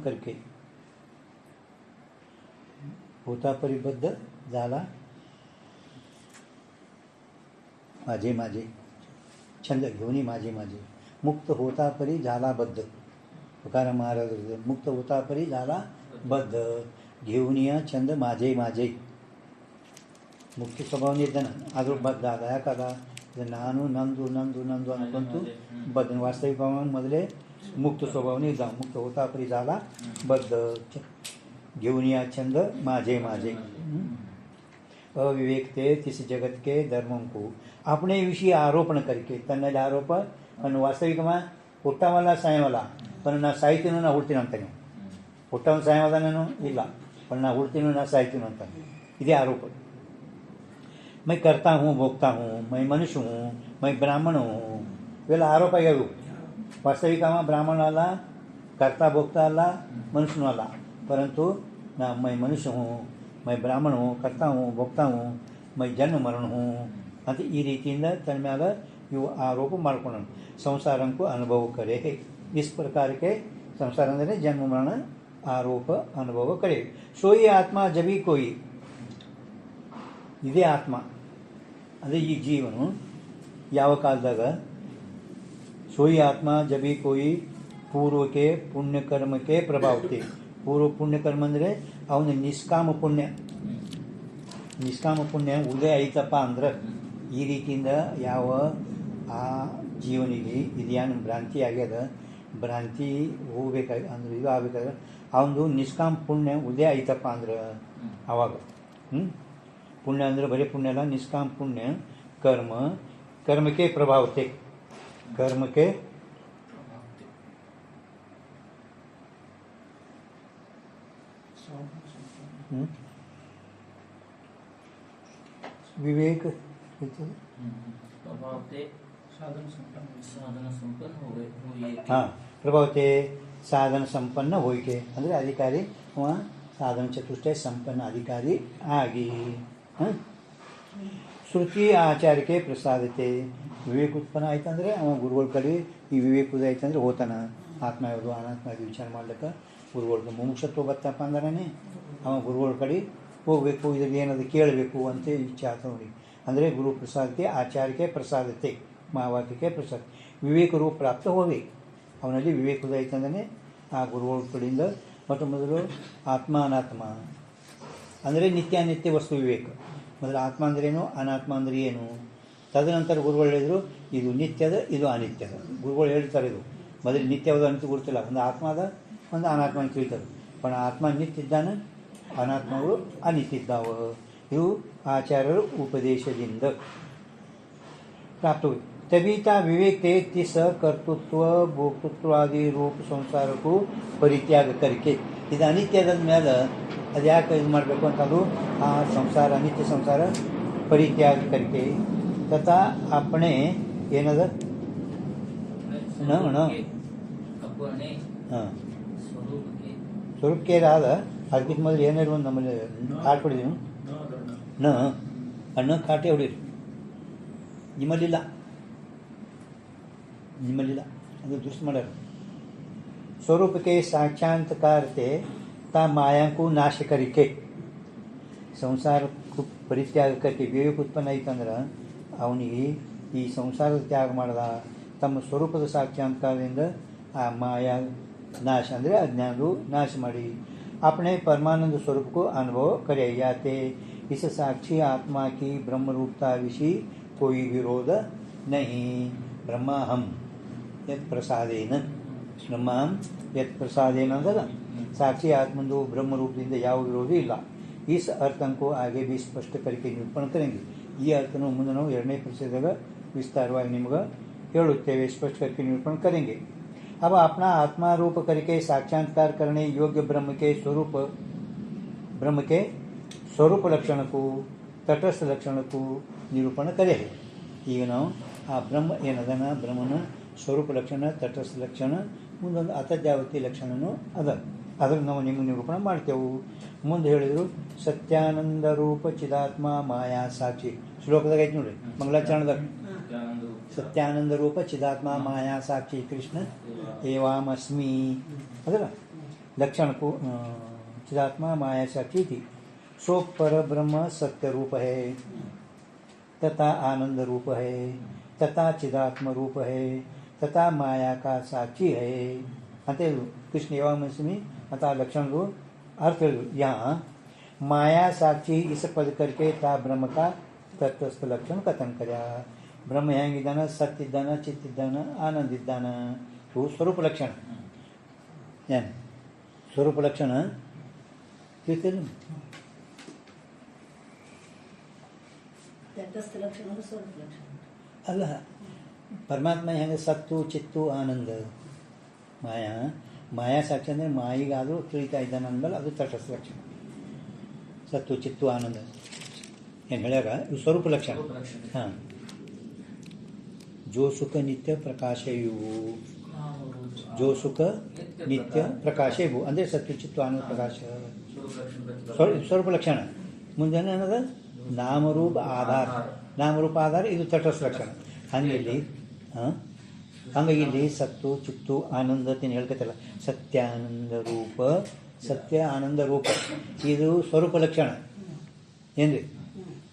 करके होता परिबद्ध झाला माझे माझे छंद घेऊन माझे माझे मुक्त होता परी झाला बद्ध. तुकाराम महाराज मुक्त होता परी झाला बद्ध घेऊन या छंद माझे माझे. ಮುಕ್ತಿ ಸ್ವಭಾವನೇ ಇದ್ದಾನೆ, ಆದರೂ ಬದ್ಧ ಆದ. ಯಾಕಾದ, ಇದು ನಾನು ನಂದು ನಂದು ನಂದು ಅನ್ಕೊಂತು ಬದ್ಧ. ವಾಸ್ತವಿಕ ಮೊದಲೇ ಮುಕ್ತ ಸ್ವಭಾವನೇ ಇದ್ದ. ಮುಕ್ತ ಹೋತಾ ಪರಿ ಜಾಲ ಬದ್ಧ घेऊन या छंद माझे माझे. अविवेकते तिस जगत के धर्मों को अपने विषय आरोपण करके, ತನ್ನಲ್ಲಿ ಆರೋಪ. ನಾನು ವಾಸ್ತವಿಕಮ ಹುಟ್ಟವಲ್ಲ ಸಾಯವಲ್ಲ, पण ನಾ ಸಾಯ್ತೀನೋ ನಾ ಹುಡ್ತೀನೋ ಅಂತಾನೆ. ಹುಟ್ಟವನು ಸಾಯವಲ್ಲ ನಾನು ಇಲ್ಲ, पण ನಾ ಹುಡ್ತೀನೋ ನಾ ಸಾಯ್ತೀನೋ ಅಂತಾನೆ. ಇದೇ ಆರೋಪ. मैं करता हूँ, भोगता हूँ, मैं मनुष्य हूँ, मैं ब्राह्मण हूँ, ಇವೆಲ್ಲ ಆರೋಪ ಆಗ್ಯಾವು. ವಾಸ್ತವಿಕಮ ಬ್ರಾಹ್ಮಣ ಅಲ್ಲ, ಕರ್ತಾ ಭೋಗ್ತಾ ಅಲ್ಲ, ಮನುಷ್ಯನೂ ಅಲ್ಲ. परंतु ना मैं मनुष्य हूँ, मैं ब्राह्मण हूँ, करता हूँ, भोगता हूँ, मैं जन्म मरण हूँ ಅಂತ ಈ ರೀತಿಯಿಂದ ತನ್ನ ಮ್ಯಾಗ ಇವು ಆರೋಪ ಮಾಡ್ಕೊಂಡು ಸಂಸಾರಂಕು ಅನುಭವ ಕರೆ. इस प्रकार के संसार ಅಂದರೆ जन्म मरण आरोप अनुभव करे. सोई आत्मा जभी कोई, ಇದೇ ಆತ್ಮ ಅಂದರೆ ಈ ಜೀವನು ಯಾವ ಕಾಲದಾಗ सोई आत्मा जभी कोई पूर्व के पुण्य कर्म के प्रभाव थे. ಪೂರ್ವ ಪುಣ್ಯ ಕರ್ಮ ಅಂದರೆ ಅವನ ನಿಷ್ಕಾಮ ಪುಣ್ಯ ಉದಯ ಆಯ್ತಪ್ಪ ಅಂದ್ರೆ ಈ ರೀತಿಯಿಂದ ಯಾವ ಆ ಜೀವನಿಗೆ ಇದೇನು ಭ್ರಾಂತಿ ಆಗ್ಯದ, ಭ್ರಾಂತಿ ಹೋಗ್ಬೇಕಾಗಿ ಅಂದ್ರೆ ಇದು ಆಗ್ಬೇಕಾದ್ರೆ ಅವನದು ನಿಷ್ಕಾಮ ಪುಣ್ಯ ಉದಯ ಆಯ್ತಪ್ಪ ಅಂದ್ರೆ ಅವಾಗ ಪುಣ್ಯ ಅಂದರೆ ಬರೀ ಪುಣ್ಯ ಅಲ್ಲ, ನಿಷ್ಕಾಮ ಪುಣ್ಯ ಕರ್ಮಕ್ಕೆ ಪ್ರಭಾವತೆ. ಕರ್ಮಕ್ಕೆ ವಿವೇಕ ಸಾಧನ ಸಂಪನ್ನ ಹೋಗಿ ಹಾಂ ಪ್ರಭವತೆ ಸಾಧನ ಸಂಪನ್ನ ಹೋಯ್ಕೆ ಅಂದರೆ ಅಧಿಕಾರಿ ಅವ ಸಾಧನ ಚತುಷ್ಟಯ ಸಂಪನ್ನ ಅಧಿಕಾರಿ ಆಗಿ ಶ್ರುತಿ ಆಚಾರಕ್ಕೆ ಪ್ರಸಾದತೆ ವಿವೇಕ ಉತ್ಪನ್ನ ಆಯ್ತಂದ್ರೆ ಅವ ಗುರುಗಳ ಕಡೆ ಈ ವಿವೇಕದ ಆಯ್ತಂದ್ರೆ ಹೋತಾನ ಆತ್ಮ ಯಾವುದು ಅನಾತ್ಮ ಯಾವುದು ವಿಚಾರ ಮಾಡ್ಲಿಕ್ಕೆ ಗುರುಗಳ ಮುಮುಕ್ಷತ್ವ ಬತ್ತಪ್ಪ ಅಂದ್ರೆ ಅವ ಗುರುಗಳ ಕಡೆ ಹೋಗಬೇಕು ಇದ್ರಲ್ಲಿ ಏನದು ಕೇಳಬೇಕು ಅಂತ ಇಚ್ಛೆ ಆತ ನೋಡಿ ಅಂದರೆ ಗುರು ಪ್ರಸಾದಕ್ಕೆ ಆಚಾರಕ್ಕೆ ಪ್ರಸಾದತೆ ಮಹಾವಾಕ್ಯಕ್ಕೆ ಪ್ರಸಾದ ವಿವೇಕ ರೂಪ ಪ್ರಾಪ್ತ ಹೋಗಬೇಕು ಅವನಲ್ಲಿ ವಿವೇಕದ ಆಯ್ತಂದ್ರೆ ಆ ಗುರುಗಳ ಕಡೆಯಿಂದ ಮೊಟ್ಟ ಮೊದಲು ಆತ್ಮ ಅನಾತ್ಮ ಅಂದರೆ ನಿತ್ಯಾನಿತ್ಯ ವಸ್ತು ವಿವೇಕ ಮೊದಲು ಆತ್ಮ ಅಂದ್ರೇನು ಅನಾತ್ಮ ಅಂದ್ರೆ ಏನು ತದನಂತರ ಗುರುಗಳು ಹೇಳಿದರು ಇದು ನಿತ್ಯದ ಇದು ಅನಿತ್ಯದ ಗುರುಗಳು ಹೇಳ್ತಾರೆ ಇದು ಮೊದಲು ನಿತ್ಯವಾದ ಅನಿತ್ಯ ಗುರುತಿಲ್ಲ ಒಂದು ಆತ್ಮ ಅದ ಒಂದು ಅನಾತ್ಮ ಅಂತ ಹೇಳ್ತಾರೆ पण ಆತ್ಮ ನಿತ್ಯ ಇದ್ದಾನೆ ಅನಾತ್ಮಗಳು ಅನಿತ್ಯ ಇದ್ದಾವ ಇವು ಆಚಾರ್ಯರ ಉಪದೇಶದಿಂದ ಪ್ರಾಪ್ತವು ತಬೀತಾ ವಿವೇक तेज स कर्तृत्व भोक्तृत्व आदि रूप संसारಕ್ಕೂ ಪರಿತ್ಯಾಗ ಕರಿಕೆ ಇದು ಅನಿತ್ಯದ ಮೇಲೆ ಅದು ಯಾಕೆ ಇದು ಮಾಡಬೇಕು ಅಂತ ಅದು ಆ ಸಂಸಾರ ಅನಿತ್ಯ ಸಂಸಾರ ಪರಿತ್ಯಾಗ ಕರಿಕೆ ತಥಾ अपने ಏನದ ಹಾಂ ಸ್ವರೂಪಕ್ಕೆ ಆದ ಅದಕ್ಕಿಂತ ಮೊದಲು ಏನಾದ್ರು ಒಂದು ನಮ್ಮಲ್ಲಿ ಕಾಟ್ ಹೊಡಿದೀವಿ ನ ಅಣ್ಣ ಕಾಟೆ ಹೊಡೀರಿ ನಿಮ್ಮಲ್ಲಿಲ್ಲ ಅದು ದುಷ್ಟ ಮಾಡ್ಯಾರ ಸ್ವರೂಪಕ್ಕೆ ಸಾಕ್ಷಾಂತಕಾರತೆ ತಾ ಮಾಯಾಂಕು ನಾಶ ಕರಿಕೆ ಸಂಸಾರಕ್ಕೂ ಪರಿತ್ಯಾಗ ಕರಿಕೆ ವಿವೇಕ ಉತ್ಪನ್ನ ಐತಂದ್ರೆ ಅವನಿಗೆ ಈ ಸಂಸಾರದ ತ್ಯಾಗ ಮಾಡದ ತಮ್ಮ ಸ್ವರೂಪದ ಸಾಕ್ಷಾಂತಕಾರದಿಂದ ಆ ಮಾಯಾ ನಾಶ ಅಂದರೆ ಅಜ್ಞಾನದು ನಾಶ ಮಾಡಿ अपने परमानंद स्वरूप को अनुभव करे जाते इस साक्षी आत्मा की ब्रह्म रूपता विषय कोई विरोध नहीं ब्रह्मा हम यत् प्रसादेन ब्रह्मा हम यत् प्रसादेन अंदर साक्षी आत्मंदो ब्रह्म रूपದಿಂದ ಯಾವ ವಿರೋಧಿ ಇಲ್ಲ इस अर्थ को आगे भी स्पष्ट करके निरूपण करेंगे ಈ ಅರ್ಥನ ಮುಂದೆ ನಾವು ಎರಡನೇ ಪರಿಚಯದಾಗ ವಿಸ್ತಾರವಾಗಿ ನಿಮಗೆ ಹೇಳುತ್ತೇವೆ स्पष्ट करके निरूपण करेंगे अब अपना आत्मा रूप करके साक्षात्कार करने योग्य ब्रह्म के स्वरूप लक्षण को तटस्थ लक्षण को निरूपण करे ಈಗ ನಾವು ಆ ಬ್ರಹ್ಮ ಏನದನ ಬ್ರಹ್ಮನ ಸ್ವರೂಪ ಲಕ್ಷಣ ತಟಸ್ಥ ಲಕ್ಷಣ ಮುಂದೊಂದು ಅತದ್ಯಾವತಿ ಲಕ್ಷಣನೂ ಅದ ಅದನ್ನು ನಾವು ನಿಮಗೆ ನಿರೂಪಣೆ ಮಾಡ್ತೇವೆ ಮುಂದೆ ಹೇಳಿದರು ಸತ್ಯಾನಂದ ರೂಪ ಚಿದಾತ್ಮ ಮಾಯಾ ಸಾಕ್ಷಿ ಶ್ಲೋಕದಾಗ ಐತಿ ನೋಡ್ರಿ ಮಂಗಳಾಚರಣದಾಗ ಸತ್ಯಾನಂದ ರೂಪ ಚಿದಾತ್ಮ ಮಾಯಾ ಸಾಕ್ಷಿ ಕೃಷ್ಣ एवामस्मि ಅದರ लक्षण को चिदात्मा माया साक्षी थी सो पर ब्रह्म सत्य रूप है तथा आनंद रूप है तथा चिदात्म रूप है तथा माया का साक्षी है अंत कृष्ण एवामस्मि अतः लक्षण को अर्थ यहाँ माया साक्षी इस पद करके ता ब्रह्म का तत्वस्थ लक्षण कथन कर्या ब्रह्म ಹೆಂಗಿದ್ದಾನ ಸತ್ ಇದ್ದಾನ ಚಿತ್ ಇದ್ದಾನ ಆನಂದ ಇದ್ದಾನ ಸ್ವರೂಪ ಲಕ್ಷಣ ಏನು ಸ್ವರೂಪ ಲಕ್ಷಣ ತಿಳಿತೇನು ಅಲ್ಲ ಪರಮಾತ್ಮ ಹೆಂಗೆ ಸತ್ತು ಚಿತ್ತು ಆನಂದ ಮಾಯಾ ಸಾಕ್ಷಿ ಅಂದರೆ ಮಾಯಿಗಾದರೂ ತಿಳಿತಾ ಇದ್ದಾನೆ ಅಂದಮೇಲೆ ಅದು ತಟಸ್ಥ ಲಕ್ಷಣ ಸತ್ತು ಚಿತ್ತು ಆನಂದ ಏನು ಹೇಳ್ಯಾರ ಇವು ಸ್ವರೂಪ ಲಕ್ಷಣ ಹಾಂ जो सुख नित्य प्रकाशयुವು जो सुख नित्य प्रकाशयुವು ಅಂದರೆ ಸತ್ಯ ಚಿತ್ತು ಆನಂದ ಪ್ರಕಾಶ ಸ್ವರೂಪ ಲಕ್ಷಣ ಮುಂದೆ ಏನದ ನಾಮರೂಪ ಆಧಾರ ಇದು ತಟಸ್ಥ ಲಕ್ಷಣ ಹಂಗಿಲ್ಲಿ ಹಂಗಾಗಿ ಇಲ್ಲಿ ಸತ್ತು ಚಿತ್ತು ಆನಂದ ಅಂತ ಹೇಳ್ಕತ್ತಲ್ಲ ಸತ್ಯಾನಂದ ರೂಪ ಸತ್ಯ ಆನಂದ ರೂಪ ಇದು ಸ್ವರೂಪ ಲಕ್ಷಣ ಏನ್ರಿ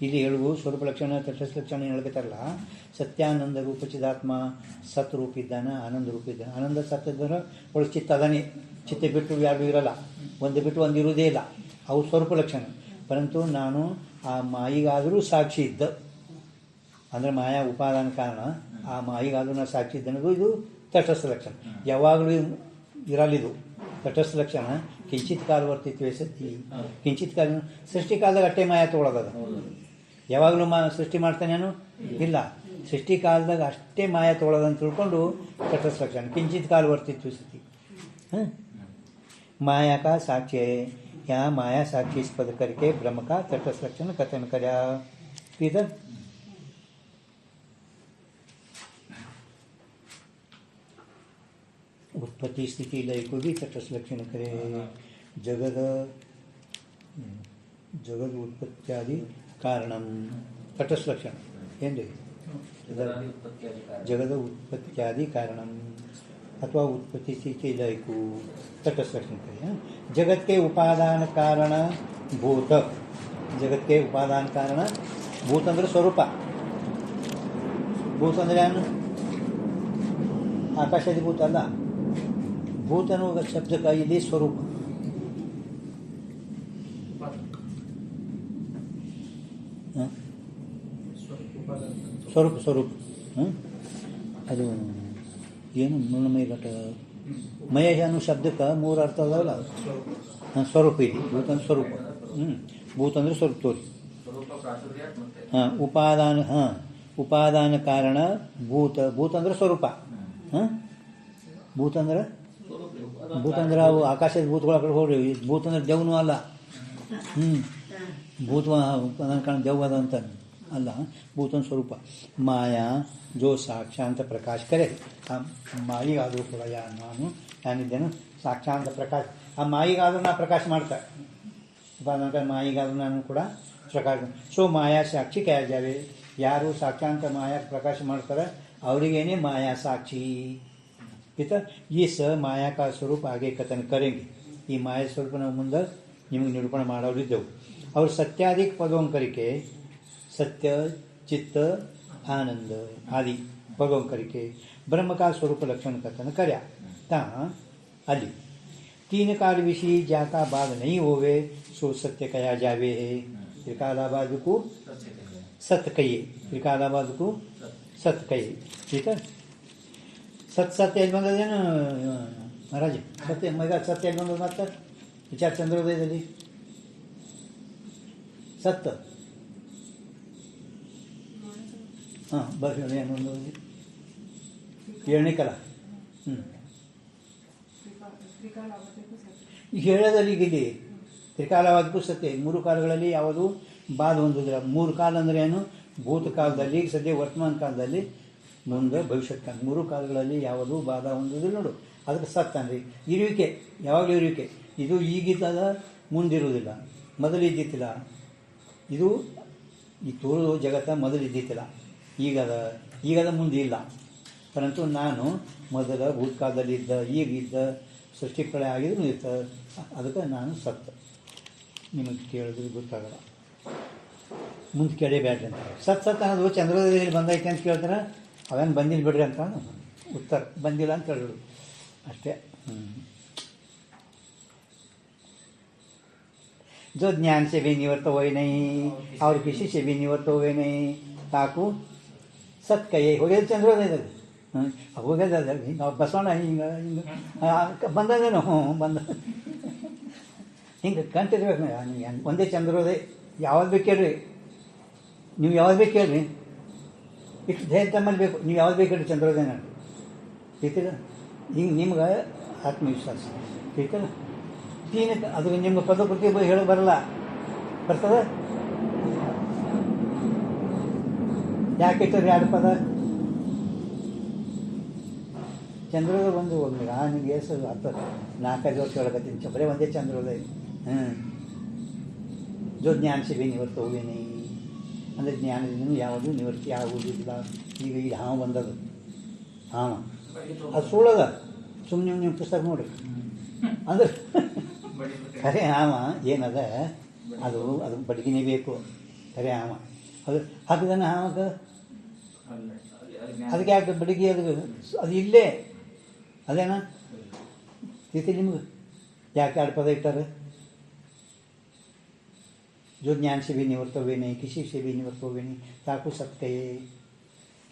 ಇಲ್ಲಿ ಹೇಳುವು ಸ್ವರೂಪ ಲಕ್ಷಣ ತಟಸ್ಥ ಲಕ್ಷಣ ಹೇಳ್ಕತ್ತಾರಲ್ಲ ಸತ್ಯಾನಂದ ರೂಪ ಚಿದಾತ್ಮ ಸತ್ ರೂಪ ಇದ್ದಾನ ಆನಂದ ರೂಪ ಇದ್ದಾನೆ ಆನಂದ ಸತ್ ಇದ್ದರೆ ಒಳಗೆ ಚಿತ್ತ ಅದನೇ ಚಿತ್ತ ಬಿಟ್ಟು ಯಾರು ಇರಲ್ಲ ಒಂದು ಬಿಟ್ಟು ಒಂದು ಇರುವುದೇ ಇಲ್ಲ ಅವು ಸ್ವರೂಪ ಲಕ್ಷಣ ಪರಂತು ನಾನು ಆ ಮಾಯಿಗಾದರೂ ಸಾಕ್ಷಿ ಇದ್ದ ಅಂದರೆ ಮಾಯಾ ಉಪಾದಾನ ಕಾರಣ ಆ ಮಾಯಿಗಾದರೂ ನಾನು ಸಾಕ್ಷಿ ಇದ್ದನದು ಇದು ತಟಸ್ಥ ಲಕ್ಷಣ ಯಾವಾಗಲೂ ಇರಲಿದು ತಟಸ್ಥ ಲಕ್ಷಣ ಕಿಂಚಿತ್ ಕಾಲ ವರ್ತಿತ್ವೇ ಸತಿ ಕಿಂಚಿತ್ ಕಾಲ ಸೃಷ್ಟಿ ಕಾಲದಾಗ ಅಟ್ಟೆ ಮಾಯಾ ತೊಗೊಳೋದ ಯಾವಾಗಲೂ ಸೃಷ್ಟಿ ಮಾಡ್ತಾನೇನು ಇಲ್ಲ ಸೃಷ್ಟಿ ಕಾಲದಾಗ ಅಷ್ಟೇ ಮಾಯಾ ತೊಗೊಳೋದಂತ ತಿಳ್ಕೊಂಡು ತಟಸ್ಥ ಲಕ್ಷಣ ಕಿಂಚಿತ್ ಕಾಲ ವರ್ತಿತ್ವ ಸತಿ माया का साक्ष्य है यहाँ माया साक्षी पद करके ब्रह्म का तटस्थ लक्षण कथन कर्या इधर उत्पत्ति स्थिति लय को भी तटस्थ लक्षण करे। जगद जगद उत्पत्त्यादि कारणम तटस्थ लक्षण ಏನ್ರಿ जगद उत्पत्त्यादि कारणम अथवा उत्पत्ति स्थिति लय को तटस्थ लक्षण करे। जगत के उपादान कारण भूत, जगत के उपादान कारण भूत ಅಂದ್ರೆ ಸ್ವರೂಪ, ಭೂತ ಅಂದರೆ ಏನು? ಆಕಾಶದ ಭೂತ ಅಲ್ಲ, ಭೂತ ಅನ್ನುವ ಶಬ್ದಕ್ಕೆ ಇಲ್ಲಿ ಸ್ವರೂಪ. ಸ್ವರೂಪ ಸ್ವರೂಪ ಅದು ಏನು ಮುನ್ನಮೈ ಘಟ ಮಯ ಅನ್ನೋ ಶಬ್ದಕ್ಕೆ ಮೂರು ಅರ್ಥ ಅದಾವಲ್ಲ. ಸ್ವರೂಪ ಇದೆ, ಭೂತ ಅಂದ್ರೆ ಸ್ವರೂಪ. ಭೂತ ಅಂದರೆ ಸ್ವರೂಪ ತೋರಿ. ಉಪಾದಾನ ಉಪಾದಾನ ಕಾರಣ ಭೂತ, ಭೂತ ಅಂದ್ರೆ ಸ್ವರೂಪ. ಭೂತ ಅಂದ್ರೆ ಅವು ಆಕಾಶದ ಭೂತಗಳ ಕಡೆ ಹೋಗ್ರಿ. ಭೂತ ಅಂದ್ರೆ ದೇವ್ನೂ ಅಲ್ಲ. ಭೂತ ನನ್ನ ಕಾರಣ ದೇವ್ ಅದ ಅಂತ ಅಲ್ಲ, ಭೂತನ ಸ್ವರೂಪ. ಮಾಯಾ ಜೋ ಸಾಕ್ಷಾಂತ ಪ್ರಕಾಶ ಕರೆ. ಆ ಮಾಯಿಗಾದರೂ ಕೂಡ ನಾನಿದ್ದೇನು ಸಾಕ್ಷಾಂತ ಪ್ರಕಾಶ. ಆ ಮಾಯಿಗಾದರೂ ನಾ ಪ್ರಕಾಶ ಮಾಡ್ತಾರೆ. ಮಾಯಿಗಾದರೂ ನಾನು ಕೂಡ ಪ್ರಕಾಶ. ಸೊ ಮಾಯಾ ಸಾಕ್ಷಿ ಕಯ ಜಾವೆ. ಯಾರು ಸಾಕ್ಷಾಂತ ಮಾಯಾ ಪ್ರಕಾಶ ಮಾಡ್ತಾರೆ ಅವರಿಗೇನೆ ಮಾಯಾ ಸಾಕ್ಷಿ. ಆಯ್ತಾ? ಈ ಮಾಯಾ ಕಾ ಸ್ವರೂಪ ಹಾಗೆ ಕಥನ ಕರೆಂಗೆ. ಈ ಮಾಯಾ ಸ್ವರೂಪ ನಾವು ಮುಂದೆ ನಿಮಗೆ ನಿರೂಪಣೆ ಮಾಡೋರಿದ್ದೆವು. ಅವ್ರ ಸತ್ಯಾಧಿಕ ಪದೋಂಕರಿಕೆ, सत्य चित्त आनंद आदि पदोंकरिके ब्रह्म का स्वरूप लक्षण कथन कर्या ता अली तीन काल विषय जाका बाद नहीं होवे सो सत्य कया जावे है। त्रिकालाबाद को सत्य कहिए, त्रिकालाबाद को सत्य कहिए। ठीक है? सत्य सत्य ಬಂದದೆ महाराज सत्य मग सत्य ಬಂದ ಮತ್ತೆ ವಿಚಾರ ಚಂದ್ರೋದಯದಲ್ಲಿ ಸತ್ಯ ಬರ್ರಿ ಏನೊಂದು 7ನೇ ಕಾಲ. ಹೇಳೋದಲ್ಲಿ ಇಲ್ಲಿ ತ್ರಿಕಾಲವಾದಕ್ಕೂ ಸತ್ಯ. 3 ಕಾಲಗಳಲ್ಲಿ ಯಾವುದು ಬಾಧ ಹೊಂದಿದ್ರೆ. 3 ಕಾಲ ಅಂದರೆ ಏನು? ಭೂತಕಾಲದಲ್ಲಿ, ಸದ್ಯ ವರ್ತಮಾನ ಕಾಲದಲ್ಲಿ, ಮುಂದೆ ಭವಿಷ್ಯತ್ ಕಾಲ. 3 ಕಾಲಗಳಲ್ಲಿ ಯಾವುದು ಬಾಧ ಹೊಂದಿದ್ರೆ ನೋಡು, ಅದಕ್ಕೆ ಸತ್ಯ ಅಂದರೆ ಇರುವಿಕೆ. ಯಾವಾಗಲೂ ಇರುವಿಕೆ. ಇದು ಈಗಿದ್ದದ, ಮುಂದಿರುವುದಿಲ್ಲ, ಮೊದಲಿದ್ದಿತ್ತಿಲ್ಲ. ಇದು ಈ ತೋರು ಜಗತ್ತ ಮೊದಲಿದ್ದಿತ್ತಿಲ್ಲ, ಈಗದ ಮುಂದೆ ಇಲ್ಲ. ಪರಂತು ನಾನು ಮೊದಲ ಭೂತಕಾಲದಲ್ಲಿದ್ದ, ಈಗಿದ್ದ, ಸೃಷ್ಟಿ ಪ್ರಳಯ ಆಗಿದ್ರು ಇರ್ತ. ಅದಕ್ಕೆ ನಾನು ಸತ್ತ. ನಿಮಗೆ ಕೇಳಿದ್ರೆ ಗೊತ್ತಾಗಲ್ಲ, ಮುಂದೆ ಕೇಳೇಬೇಡ್ರಿ ಅಂತ. ಸತ್ ಅನ್ನೋದು ಚಂದ್ರೋದಯದಲ್ಲಿ ಬಂದೈತೆ ಅಂತ ಕೇಳ್ತಾರೆ. ಅವೇನು ಬಂದಿಲ್ಲ ಬಿಡ್ರಿ ಅಂತ ಉತ್ತರ. ಬಂದಿಲ್ಲ ಅಂತ ಹೇಳಿದ್ರು ಅಷ್ಟೇ. जो ज्ञान से भी निवर्त हुए नहीं और किसी से भी निवर्त हुए नहीं ताकू सत्य कहे ಹೋಗ್ಯದ ಚಂದ್ರೋದಯದಲ್ಲಿ. ಹೋಗ್ಯದ ನಾವು ಬಸವಣ್ಣ ಹಿಂಗೆ ಬಂದದೇನು ಬಂದ ಹಿಂಗೆ ಕಂತಿರ್ಬೇಕು. ನೀವು ಒಂದೇ ಚಂದ್ರೋದಯ ಯಾವ್ದು ಬೇಕು ಕೇಳ್ರಿ, ನೀವು ಯಾವ್ದು ಬೇಕು ಕೇಳ್ರಿ. ಇಷ್ಟು ಧೈರ್ಯ ತಮ್ಮಲ್ಲಿ ಬೇಕು. ನೀವು ಯಾವ್ದು ಬೇಕು ಹೇಳ್ರಿ ಚಂದ್ರೋದಯ ನೋಡಿ. ತಿಳ್ತಿಲ್ಲ? ಹಿಂಗೆ ನಿಮ್ಗೆ ಆತ್ಮವಿಶ್ವಾಸ ತಿಳ್ತಿಲ್ಲ? ಅದು ನಿಮ್ಗೆ ಪದಕೃತಿ ಹೇಳೋ ಬರಲ್ಲ, ಬರ್ತದ? ಯಾಕೆ ಇಟ್ಟದ್ರಿ 2 ಪದ? ಚಂದ್ರೋದಯ ಒಂದು ನಿಮ್ಗೆ ಎಷ್ಟು 4-5 ವರ್ಷ ಹೇಳಕತ್ತೀನಿ. ಬರೀ ಒಂದೇ ಚಂದ್ರೋದಯ. ಜೋ ಜ್ಞಾನ से भी ನಿವೃತ್ತ ಹೋಗೇ नहीं ಅಂದರೆ ಜ್ಞಾನದಿಂದ ಯಾವುದು ನಿವೃತ್ತಿ ಆಗುವುದಿಲ್ಲ. ಈಗ ಈ ಹಾವು ಬಂದದು, ಹಾವ ಅದು ಸುಳ್ಳದ. ಸುಮ್ಮನೆ ನೀವು ಪುಸ್ತಕ ನೋಡ್ರಿ. ಅಂದ್ರೆ ಖರೆ ಹಾವ ಏನದ, ಅದು ಬಡಗಿನೇ ಬೇಕು. ಖರೆ ಹಾವ ಅದು ಹಾಕಿದಾನೆ. ಹಾವಕ್ಕೆ ಅದಕ್ಕೆ ಯಾಕೆ ಬಡಗಿ? ಅದು ಇಲ್ಲೇ ಅದೇನಾ ಇರ್ತಿ ನಿಮ್ಗೆ. ಯಾಕೆ 2 ಪದ ಇಟ್ಟಾರೆ? जो ज्ञान से भी निवृत्त हुए नहीं, किसी से भी निवृत्त हुए नहीं ताकू सत्य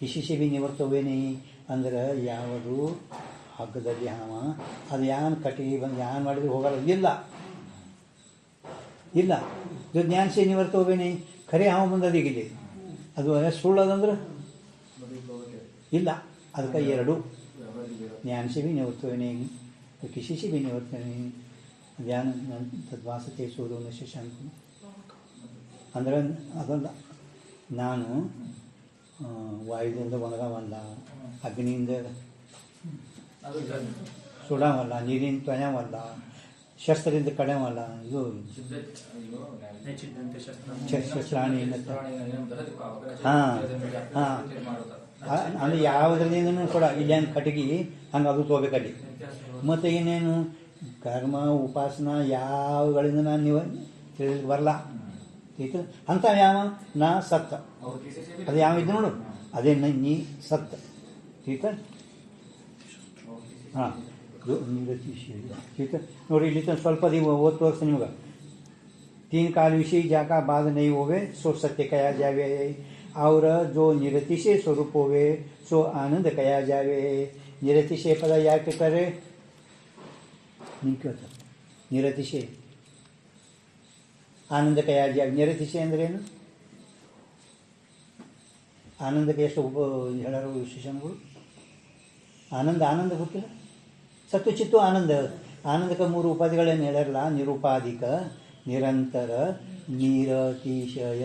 किसी से भी निवृत्त हुए नहीं ಅಂದ್ರೆ ಯಾವುದು ಹಗ್ಗದಲ್ಲಿ ಹಾವ ಅದು ಯಾನ್ ಕಟ್ಟಿಗೆ ಬಂದು ಯಾನ್ ಮಾಡಿದ್ರೆ ಹೋಗಲ್ಲ. ಇಲ್ಲ जो ज्ञान से निवृत्त हुए नहीं ಖರೆ ಹಾವ ಬಂದದಿಗಿದೆ. ಅದು ಸುಳ್ಳದಂದ್ರೆ ಇಲ್ಲ. ಅದಕ್ಕೆ 2 ज्ञान से भी निवृत्त हुए नहीं किसी से भी निवृत्त नहीं ಜ್ಞಾನ ತದ್ವಾಸತೆ ಸೂರ್ಯನ ಶಶಾಂಕ ಅಂದರೆ ಅದಲ್ಲ. ನಾನು ವಾಯುದಿಂದ ಒಣಗವಲ್ಲ, ಅಗ್ನಿಯಿಂದ ಸುಡವಲ್ಲ, ನೀರಿನ ತೊಳೆವಲ್ಲ, ಶಸ್ತ್ರದಿಂದ ಕಡೆವಲ್ಲ. ಇದು ಶಸ್ತ್ರಾಣಿ ಹಾಂ ಹಾಂ ಅಂದರೆ ಯಾವುದರಿಂದನೂ ಕೂಡ ಇಲ್ಲೇನು ಕಟ್ಟಿಗೆ ಹಂಗೆ ಅದು ತೊಗೋಬೇಕಲ್ಲಿ. ಮತ್ತು ಇನ್ನೇನು ಕರ್ಮ ಉಪಾಸನ ಯಾವಗಳಿಂದ ನಾನು ನೀವು ತಿಳಿದು ಬರಲ್ಲ. ಆಯಿತು ಅಂತ ಯಾವ ನಾ ಸತ್ತ ಅದು ಯಾವ ಇದ್ದು ನೋಡು ಅದೇ ನೀ ಸತ್ತ. ठीक है ಹಾಂ ठीक है ನೋಡಿ ಇಲ್ಲಿ ಸ್ವಲ್ಪ ನೀವು ಓದ್ ತೋರಿಸಿ ನಿಮ್ಗೆ. तीन काल विषय जाका बाद नहीं होवे सो सत्य कया जावे और जो निरतिशय स्वरूप होवे सो आनंद कया जावे. निरतिशय पद ಯಾಕೆ करे ನಿಂತ ನಿರತಿಶಯ ಆನಂದ ಕಯಾ ಜಾವೆ. ನಿರತಿಶಯ ಅಂದ್ರೆ ಏನು? ಆನಂದಕ್ಕೆ ಎಷ್ಟು ಹೇಳೋ ವಿಶೇಷಣಗಳು? ಆನಂದ ಆನಂದ ಗೊತ್ತಿಲ್ಲ. ಸತ್ತು ಚಿತ್ತು ಆನಂದ. ಆನಂದಕ್ಕೆ ಮೂರು ಉಪಾಧಿಗಳೇನು ಹೇಳ್ಯಾರಲ್ಲ, ನಿರುಪಾಧಿಕ, ನಿರಂತರ, ನಿರತಿಶಯ.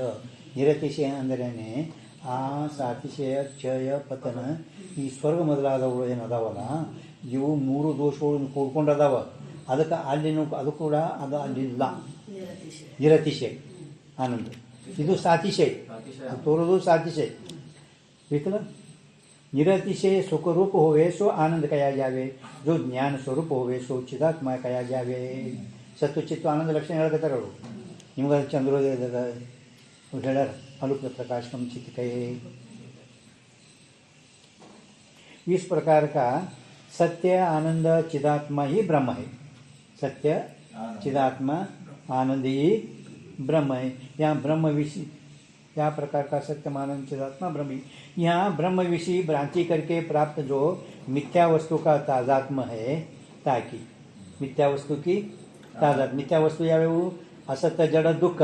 ನಿರತಿಶಯ ಅಂದ್ರೇ ಆ ಸಾತಿಶಯ ಕ್ಷಯ ಪತನ ಈ ಸ್ವರ್ಗ ಮೊದಲಾದವುಗಳು ಏನು ಅದಾವಲ್ಲ ಇವು ಮೂರು ದೋಷಗಳು ಕೂಡ್ಕೊಂಡದಾವ. ಅದಕ್ಕೆ ಅಲ್ಲಿನೂ ಅದು ಕೂಡ ಅದು ಅಲ್ಲಿಲ್ಲ. ನಿರತಿಶಯ ಆನಂದ. ಇದು ಸಾತಿಶಯ, ಅದು ತೋರೋದು ಸಾತಿಶಯ. ಬೇಕಲ್ಲ. निरतिशय सुख रूप होवे सो आनंद कया जावे. जो ज्ञान स्वरूप होवे सो चिदात्मा कया जावे. सत्व चित्व आनंद लक्षण ಹೇಳ್ತಾರೆ ಅವರು. ನಿಮ್ಗೆ ಚಂದ್ರೋದಯದ ಹೇಳ್ಯಾರ ಅಲುಕ प्रकाशकम चित्त कहे. इस प्रकार का सत्य आनंद चिदात्मा ही ब्रह्म है. सत्य चिदात्मा आनंद ही ब्रह्म है. यहाँ ब्रह्म विषय क्या प्रकार का सत्य आनंद चिदात्मा ब्रह्म. यहाँ ब्रह्म विषय भ्रांति करके प्राप्त जो मिथ्या वस्तु का तादात्म है, ताकि मिथ्या वस्तु की तादात. मिथ्या वस्तु ಯಾವ್ಯಾವು? ಅಸತ್ಯ ಜಡ ದುಃಖ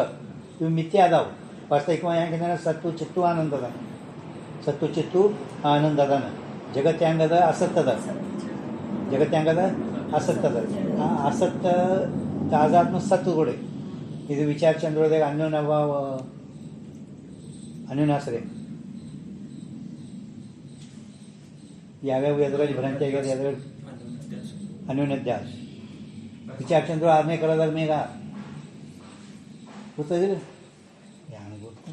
ಇವು ಮಿಥ್ಯಾ ಅದಾವು. ವಾಸ್ತವಿಕವಾಗಿ ಹೆಂಗಂದ್ರೆ ಸತ್ತು ಚಿತ್ತು ಆನಂದ ಅದ. ಸತ್ತು ಚಿತ್ತು ಆನಂದ ಅದಾನ. ಜಗತ್ತು ಹೆಂಗದ? ಅಸತ್ತದ. ಜಗತ್ತು ಹೆಂಗದ? ಅಸತ್ತದ. ಆ ಅಸತ್ತ ತಾದಾತ್ಮ ಸತ್ತುಗಳು. ಇದು ವಿಚಾರ ಚಂದ್ರೋದಯ ಅನ್ಯೋನ್ಯಾಶ್ರಯ. ಯಾವ್ಯಾವ ಎದುರಲ್ಲಿ ಭ್ರಾಂತಿ ಆಗ್ಯದ? ಎದುರಲ್ಲಿ ಅನ್ಯೋನ್ಯಧ್ಯಾಸ. ವಿಚಾರ ಚಂದ್ರ 6ನೇ ಕಲದಾಗ ಮೇಘ ಗೊತ್ತದಿಲ್ಲ? ಯಾನು ಗೊತ್ತು?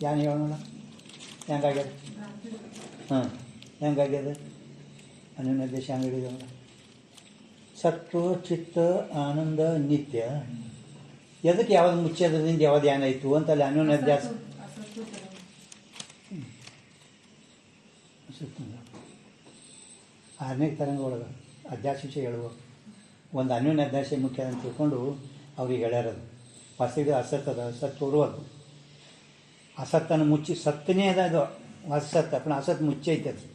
ಯಾನು ಹೇಳೋಣ ಹೆಂಗಾಗ್ಯದ? ಹಾಂ ಹೆಂಗಾಗ್ಯದ? ಅನ್ಯೋನ್ಯಧ್ಯಾಸ ಹೆಂಗೆ ಹಿಡಿದವಲ್ಲ? ಸತ್ವ ಚಿತ್ತ ಆನಂದ ನಿತ್ಯ. ಎದಕ್ಕೆ ಯಾವ್ದು ಮುಚ್ಚೋದ್ರಿಂದ ಯಾವ್ದು ಏನಾಯಿತು ಅಂತ ಅಲ್ಲಿ ಅನ್ಯೋನ್ಯಧ್ಯಾಸ. 6ನೇ ತರಂಗ ಒಳಗೆ ಅಧ್ಯಾಸ ವಿಷಯ ಹೇಳುವ ಒಂದು ಅನ್ಯೋನ್ಯ ಅಧ್ಯಾಸ ಮುಖ್ಯ ಅಂತ ತಿಳ್ಕೊಂಡು ಅವ್ರಿಗೆ ಹೇಳ್ಯಾರದು. ವಾಸ್ತವಿಕ ಅಸತ್ತದ ಸತ್ತು ತೋರುವದು. ಅಸತ್ತನ್ನು ಮುಚ್ಚಿ ಸತ್ತನೇ ಅದ. ಅದು ಅಸತ್ ಅಪ್ಪಣ ಅಸತ್ ಮುಚ್ಚೈತೆ ಅದು.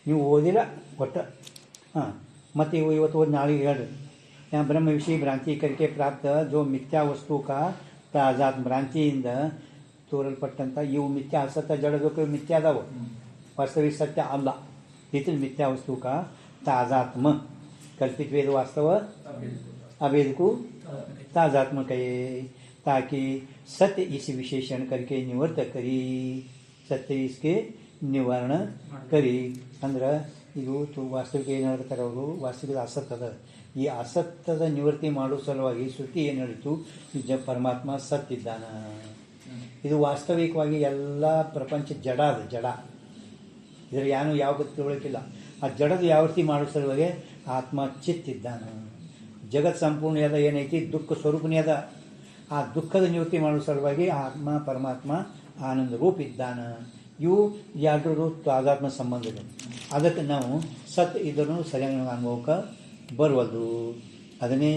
ನೀವು ಓದಿಲ್ಲ ಒಟ್ಟು. ಹಾಂ ಮತ್ತು ಇವು ಇವತ್ತು ಓದಿ ನಾಳೆಗೆ ಹೇಳ್ರಿ. यहाँ ब्रह्म विषय भ्रांति करके प्राप्त जो मिथ्या वस्तु का ताजात भ्रांतिಯಿಂದ ತೋರಲ್ಪಟ್ಟಂಥ ಇವು ಮಿಥ್ಯಾ ಅಸತ್ಯ ಜಡದಕ್ಕೆ ಮಿಥ್ಯಾ ಅದಾವ. ವಾಸ್ತವಿಕ ಸತ್ಯ ಅಲ್ಲ. ಇತಿಲ್ ಮಿಥ್या वस्तु का ताजात्म कल्पित वेद वास्तव अवेद को ताजात्म कहे. ताकि सत्य इस विशेषण करके निवर्त करी. सत्य इसके निवारण करी ಅಂದ್ರೆ ಇದು ವಾಸ್ತವಿಕ ಏನು ಹೇಳ್ತಾರೆ ಅವರು? ವಾಸ್ತವಿಕ ಅಸತ್ಯದ. ಈ ಅಸತ್ಯದ ನಿವೃತ್ತಿ ಮಾಡುವ ಸಲುವಾಗಿ ಶ್ರುತಿ ಏನು ಹೇಳಿತು? ನಿಜ ಪರಮಾತ್ಮ ಸತ್ತಿದ್ದಾನ. ಇದು ವಾಸ್ತವಿಕವಾಗಿ ಎಲ್ಲ ಪ್ರಪಂಚ ಜಡ ಅದು. ಜಡ ಇದ್ರ ಯಾನು ಯಾವ ತಿಳ್ಕೊಳ್ಳೋಕ್ಕಿಲ್ಲ. ಆ ಜಡದ ಯಾವ ರೀತಿ ಮಾಡೋ ಸಲುವಾಗಿ ಆತ್ಮ ಚಿತ್ತಿದ್ದಾನ. ಜಗತ್ ಸಂಪೂರ್ಣ ಅದ ಏನೈತಿ ದುಃಖ ಸ್ವರೂಪನೇ ಅದ. ಆ ದುಃಖದ ನಿವೃತ್ತಿ ಮಾಡೋ ಸಲುವಾಗಿ ಆತ್ಮ ಪರಮಾತ್ಮ ಆನಂದ ರೂಪ ಇದ್ದಾನ. ಇವು ಎರಡರದು ತಾದಾತ್ಮ ಸಂಬಂಧಗಳು. ಅದಕ್ಕೆ ನಾವು ಸತ್ ಇದನ್ನು ಸರಿಯಾಗಿ ಅನುಭವಕ್ಕೆ ಬರುವುದು. ಅದನ್ನೇ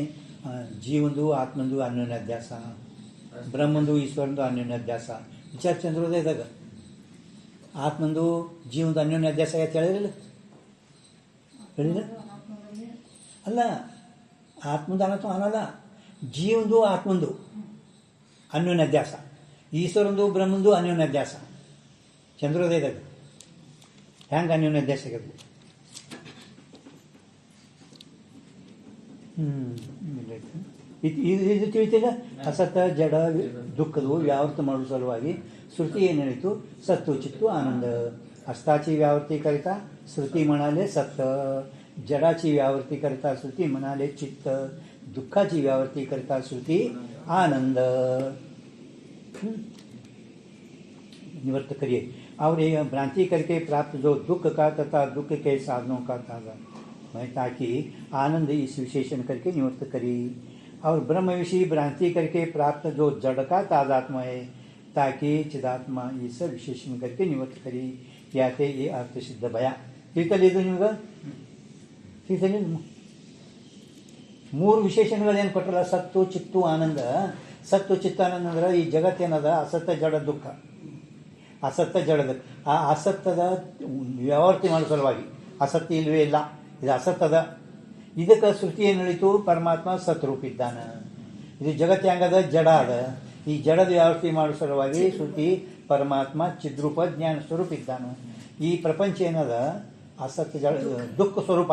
ಜೀವಂದು ಆತ್ಮಂದು ಅನ್ಯೋನ್ಯಾಧ್ಯಾಸ, ಬ್ರಹ್ಮಂದು ಈಶ್ವರಂದು ಅನ್ಯೋನ್ಯಾಧ್ಯಾಸ. ವಿಚಾರ ಚಂದ್ರೋದಯದಾಗ ಆತ್ಮಂದು ಜೀವಂದು ಅನ್ಯೋನ್ಯಾಧ್ಯಾಸ ಅಂತ ಹೇಳಿರಲಿಲ್ಲ? ಹೇಳಿಲ್ಲ ಅಲ್ಲ. ಆತ್ಮಂದು ಅನತ್ವ ಅನ್ನಲ್ಲ. ಜೀವಂದು ಆತ್ಮಂದು ಅನ್ಯೋನ್ಯಾಧ್ಯಾಸ, ಈಶ್ವರಂದು ಬ್ರಹ್ಮಂದು ಅನ್ಯೋನ್ಯಾಧ್ಯಾಸ. ಚಂದ್ರೋದಯದಾಗ ಹೆಂಗೆ ಅನ್ಯೋನ್ಯಾಧ್ಯಾಸ ಆಗ್ಯದ? ಇದು ತಿಳಿತಿಲ್ಲ. ಅಸತ ಜಡ ದುಃಖದು ವ್ಯಾವೃತ ಮಾಡುವ ಸಲುವಾಗಿ ಶ್ರುತಿ ಏನು ಹೇಳಿತು? ಸತ್ತು ಚಿತ್ತು ಆನಂದ. हस्ताची व्यावृत्ती करिता श्रुती म्हणाले सत्य, जडाची व्यावृत्ती करता श्रुती म्हणाले चित्त, दुःखाची व्यावृत्ती करता श्रुती आनंद। निवृत्त करिए और ये भ्रांति करके प्राप्त जो दुख का तथा दुख के साधनों का ताजा, ताकि आनंद इस विशेषण करके निवृत्त करी। और ब्रह्म विषय भ्रांति करके प्राप्त जो जड़ का तादात्मा है, ताकि चिदात्मा इस विशेषण करके निवृत्त करी। याते ये अर्थ सिद्ध भया ತಿಳಿತಲಿದ್ದು ನಿಮ್ಗೆ ತಿಳಿತಲಿದ್ದು ಮೂರು ವಿಶೇಷಣಗಳೇನು ಕೊಟ್ಟಲ್ಲ, ಸತ್ತು ಚಿತ್ತು ಆನಂದ. ಸತ್ತು ಚಿತ್ತಾನಂದ ಅಂದ್ರೆ ಈ ಜಗತ್ತೇನದ ಅಸತ್ತ ಜಡ ದುಃಖ, ಅಸತ್ತ ಜಡದ ಆ ಅಸತ್ತದ ವ್ಯಾವರ್ತಿ ಮಾಡೋ ಸಲುವಾಗಿ, ಅಸತ್ಯ ಇಲ್ವೇ ಇಲ್ಲ, ಇದು ಅಸತ್ತದ. ಇದಕ್ಕೆ ಶ್ರುತಿ ಏನು ಹೇಳಿತು, ಪರಮಾತ್ಮ ಸತ್ರೂಪಿದ್ದಾನ. ಇದು ಜಗತ್ತು ಹೆಂಗದ, ಜಡ ಅದ. ಈ ಜಡದ ವ್ಯಾವರ್ತಿ ಮಾಡೋ ಸಲುವಾಗಿ ಶ್ರುತಿ ಪರಮಾತ್ಮ ಚಿದ್ರೂಪ ಜ್ಞಾನ ಸ್ವರೂಪ ಇದ್ದಾನ. ಈ ಪ್ರಪಂಚ ಏನದ ಅಸತ್ಯ ಜಡ ದುಃಖ ಸ್ವರೂಪ.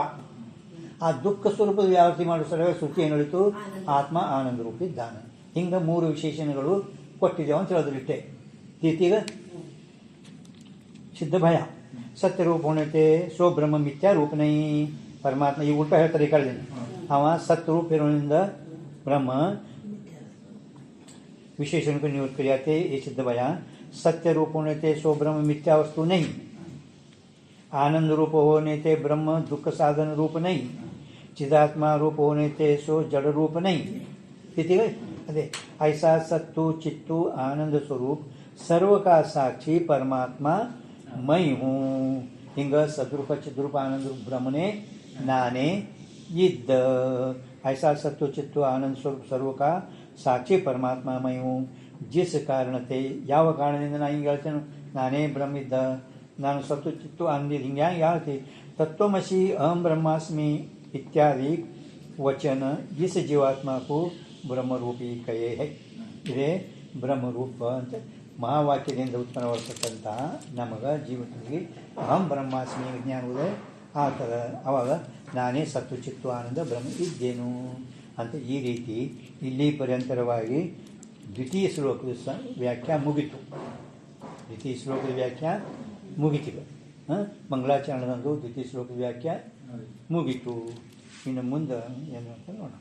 ಆ ದುಃಖ ಸ್ವರೂಪದ ವ್ಯಾವರ್ತಿ ಮಾಡೋ ಸಲುವಾಗಿ ಶ್ರುತಿ ಏನು ಹೇಳಿತು, ಆತ್ಮ ಆನಂದ ರೂಪ ಇದ್ದಾನೆ. ಹಿಂಗೆ ಮೂರು ವಿಶೇಷಣಗಳು ಕೊಟ್ಟಿದ್ದೇವೆ ಅಂತ ಹೇಳಿದ್ರಿಟ್ಟೆ. ಈಗ ಸಿದ್ಧ ಭಯ ಸತ್ಯ ರೂಪ ಹೋಣತೆ ಸೋ ಬ್ರಹ್ಮ ಮಿಥ್ಯಾ ರೂಪನೈ. ಪರಮಾತ್ಮ ಈ ಉಲ್ಟ ಹೇಳ್ತಾರೆ, ಈ ಕಡೆ ಅವ ಸತ್ ರೂಪ ಇರೋದ್ರಿಂದ ಬ್ರಹ್ಮ विशेषण को निवृत्त कर जाते। ये सिद्ध बया सत्य रूप होने ते सो ब्रह्म मिथ्या वस्तु नहीं, आनंद रूप होने ते ब्रह्म दुख साधन रूप नहीं, चिदात्मा रूप होने ते सो जड़ रूप नहीं। अरे ऐसा सत्तु चित्तु आनंद स्वरूप सर्व का साक्षी परमात्मा मैं हूँ. हिंग सद्रूप चिद्रूप आनंद रूप ब्रह्म ने नाने इद्द. ऐसा सत्व चित्व आनंद स्वरूप सर्व का साक्षी परमात्मा मैं हूँ. जिस कारण ते ಯಾವ ಕಾರಣದಿಂದ ನಾನು ಹಿಂಗೆ ಹೇಳ್ತೇನೆ, ನಾನೇ ಬ್ರಹ್ಮ ಇದ್ದ, ನಾನು ಸತ್ತು ಚಿತ್ತು ಅಂದಿದ್ದು, ಹಿಂಗೆ ಹೆಂಗೆ ಹೇಳ್ತಿ. ತತ್ವಮಸಿ ಅಹಂ ಬ್ರಹ್ಮಾಸ್ಮಿ ಇತ್ಯಾದಿ ವಚನ ಇಸ್ ಜೀವಾತ್ಮಕ್ಕೂ ಬ್ರಹ್ಮರೂಪಿ ಕಯೇ ಹೈ. ಇದೇ ಬ್ರಹ್ಮರೂಪ ಅಂತ ಮಹಾವಾಕ್ಯದಿಂದ ಉತ್ಪನ್ನವಾಗಿರ್ತಕ್ಕಂಥ ನಮಗೆ ಜೀವನಿಗೆ ಅಹಂ ಬ್ರಹ್ಮಾಸ್ಮಿ ಜ್ಞಾನವಿದೆ. ಆ ಥರ ಅವಾಗ ನಾನೇ ಸತ್ತು ಚಿತ್ತು ಆನಂದ ಬ್ರಹ್ಮ ಇದ್ದೇನು ಅಂತ ಈ ರೀತಿ ಇಲ್ಲಿ ಪರ್ಯಂತರವಾಗಿ ದ್ವಿತೀಯ ಶ್ಲೋಕದ ವ್ಯಾಖ್ಯಾ ಮುಗಿತು. ದ್ವಿತೀಯ ಶ್ಲೋಕದ ವ್ಯಾಖ್ಯಾ ಮುಗಿತಿದೆ. ಮಂಗಳಾಚರಣದಂದು ದ್ವಿತೀಯ ಶ್ಲೋಕದ ವ್ಯಾಖ್ಯಾ ಮುಗಿತು. ಇನ್ನು ಮುಂದೆ ಏನು ಅಂತ ನೋಡೋಣ.